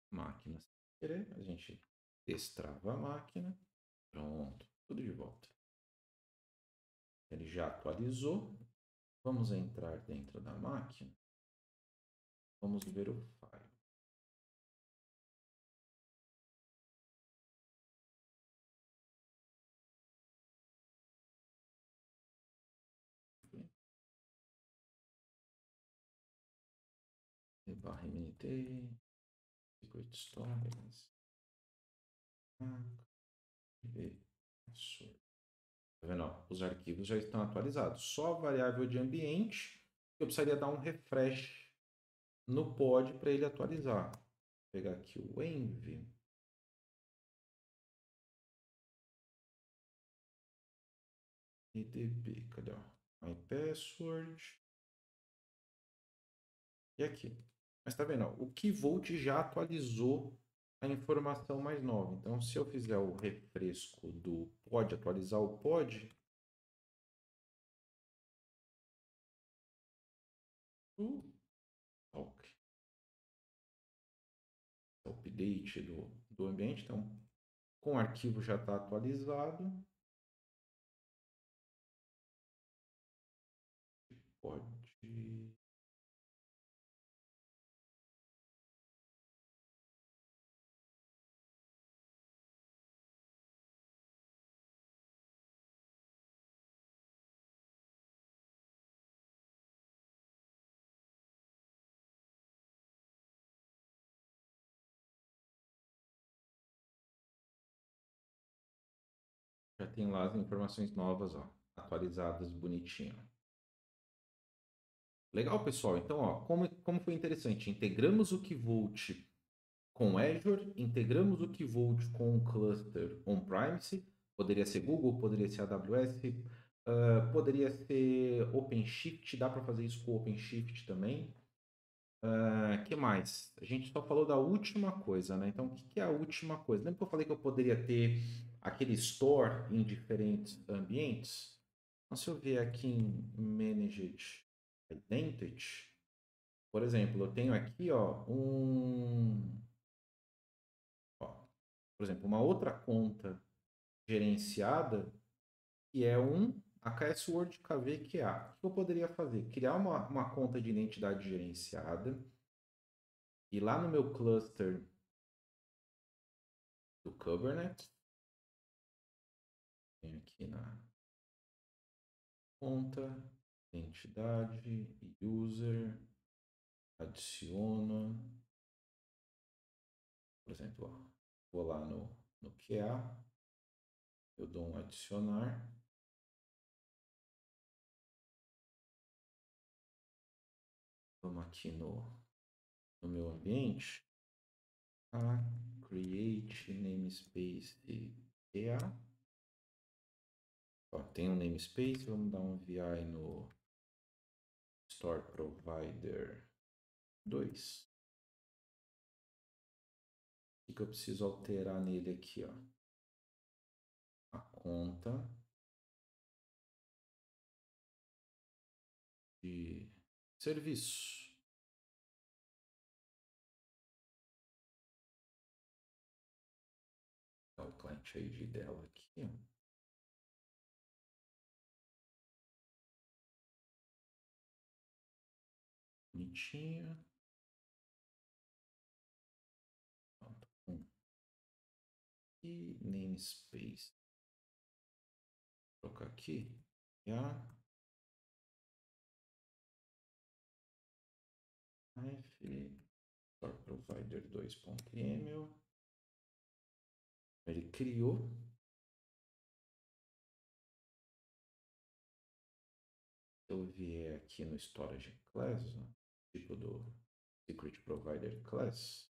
máquina sem querer. A gente destrava a máquina. Pronto, tudo de volta. Ele já atualizou. Vamos entrar dentro da máquina. Vamos ver o file. Barra MNT, Secret Stories, tá vendo? Ó, os arquivos já estão atualizados. Só a variável de ambiente, eu precisaria dar um refresh no pod para ele atualizar. Vou pegar aqui o env. EDB, cadê? My password. E aqui. Mas tá vendo? Ó, o Keyvolt já atualizou a informação mais nova. Então, se eu fizer o refresco do pod, atualizar o pod, update do ambiente. Então, com o arquivo já está atualizado. Pode. Já tem lá as informações novas, ó, atualizadas bonitinho. Legal, pessoal. Então, ó, como foi interessante, integramos o Keyvolt com Azure, integramos o Keyvolt com o cluster on-premise, poderia ser Google, poderia ser AWS, poderia ser OpenShift, dá para fazer isso com OpenShift também. Que mais? A gente só falou da última coisa, né? Então, o que é a última coisa? Lembra que eu falei que eu poderia ter aquele store em diferentes ambientes? Então, se eu vier aqui em Managed Identity, por exemplo, eu tenho aqui, ó, por exemplo, uma outra conta gerenciada que é um AKS Word KVQA. O que eu poderia fazer? Criar uma conta de identidade gerenciada e lá no meu cluster do Kubernetes, venho aqui na conta, identidade, user, adiciono, por exemplo, ó, vou lá no QA, eu dou um adicionar, vamos aqui no meu ambiente, create namespace QA, ó, tem um namespace, vamos dar um VI no Store Provider 2. O que eu preciso alterar nele aqui, ó? A conta de serviço. O client ID dela aqui. Bonitinho. E namespace. Vou colocar aqui. Provider 2.yml. Ele criou. Se eu vier aqui no storage class, tipo do secret provider class,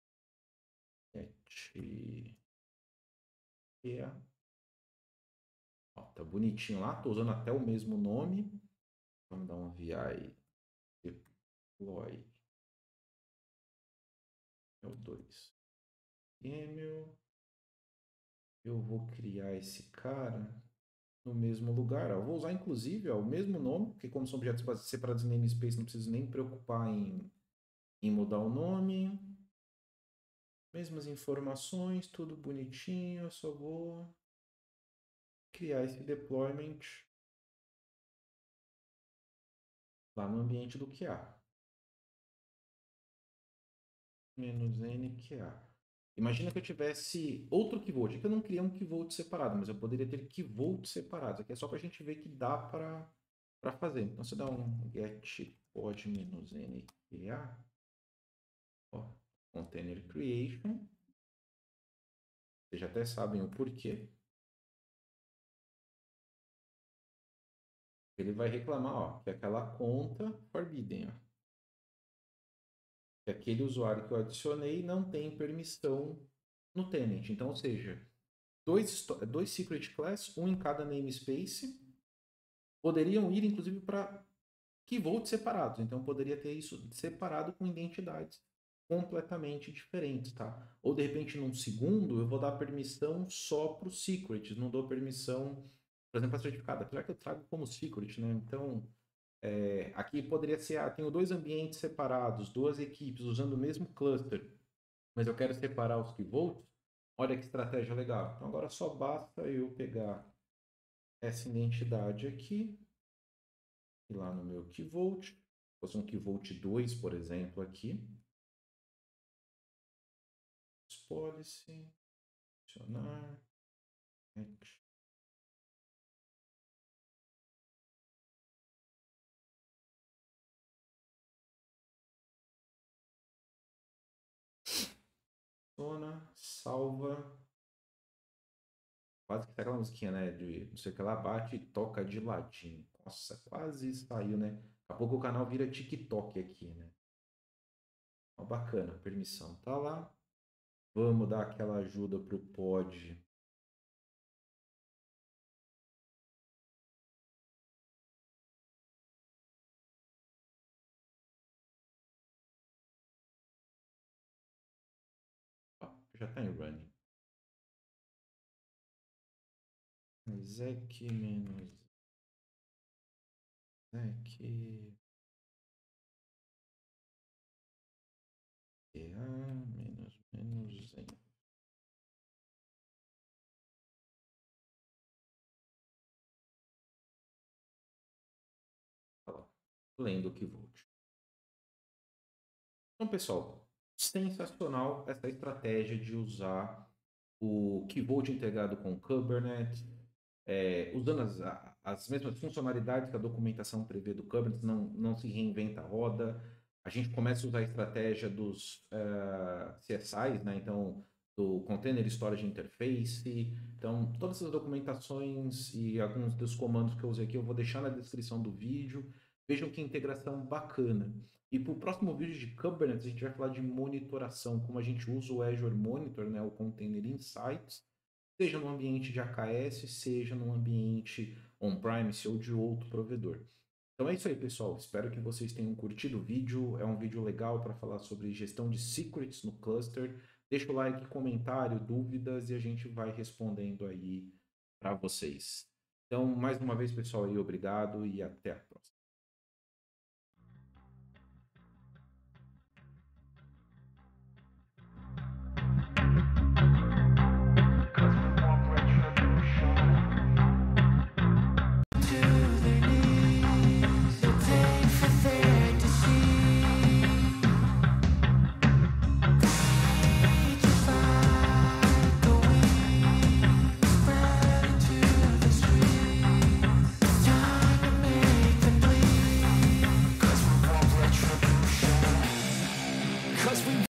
ó, tá bonitinho lá, tô usando até o mesmo nome. Vamos dar um VI deploy é o 2 yml. Eu vou criar esse cara no mesmo lugar. Eu vou usar inclusive o mesmo nome, porque como são objetos separados em namespace, não preciso nem me preocupar em mudar o nome. Mesmas informações, tudo bonitinho. Eu só vou criar esse deployment lá no ambiente do QA. -n QA. Imagina que eu tivesse outro key vault. Aqui eu não criei um key vault separado, mas eu poderia ter key vault separados. Aqui é só para a gente ver que dá para fazer. Então você dá um get pod -n QA, ó, container creation. Vocês já até sabem o porquê. Ele vai reclamar, ó, que aquela conta forbidden, ó, que aquele usuário que eu adicionei não tem permissão no tenant. Então, ou seja, dois secret class, um em cada namespace, poderiam ir inclusive para key vaults separados. Então, poderia ter isso separado com identidades completamente diferentes, tá? Ou de repente, num segundo, eu vou dar permissão só para os secrets, não dou permissão, por exemplo, para certificado, apesar que eu trago como secret, né? Então, aqui poderia ser, tenho dois ambientes separados, duas equipes usando o mesmo cluster, mas eu quero separar os key vaults. Olha que estratégia legal. Então agora só basta eu pegar essa identidade aqui, e lá no meu key vault, fosse um key vault 2, por exemplo, aqui. Policy, adicionar, salva. Quase que tá aquela musiquinha, né? De não sei o que lá, bate e toca de ladinho. Nossa, quase saiu, né? Daqui a pouco o canal vira TikTok aqui, né? Ó, bacana, permissão tá lá. Vamos dar aquela ajuda pro pod. Ó, já tá em running. Exec menos exec menos em. Lendo o que volte. Então, pessoal, sensacional essa estratégia de usar o Key Vault integrado com o Kubernetes, usando as mesmas funcionalidades que a documentação prevê do Kubernetes, não se reinventa a roda. A gente começa a usar a estratégia dos CSIs, né? Então, do Container Storage Interface. Então, todas essas documentações e alguns dos comandos que eu usei aqui eu vou deixar na descrição do vídeo. Vejam que integração bacana. E para o próximo vídeo de Kubernetes, a gente vai falar de monitoração, como a gente usa o Azure Monitor, né, o Container Insights, seja no ambiente de AKS, seja no ambiente on-premise ou de outro provedor. Então é isso aí, pessoal. Espero que vocês tenham curtido o vídeo. É um vídeo legal para falar sobre gestão de secrets no cluster. Deixa o like, comentário, dúvidas e a gente vai respondendo aí para vocês. Então, mais uma vez, pessoal, aí, obrigado e até a próxima.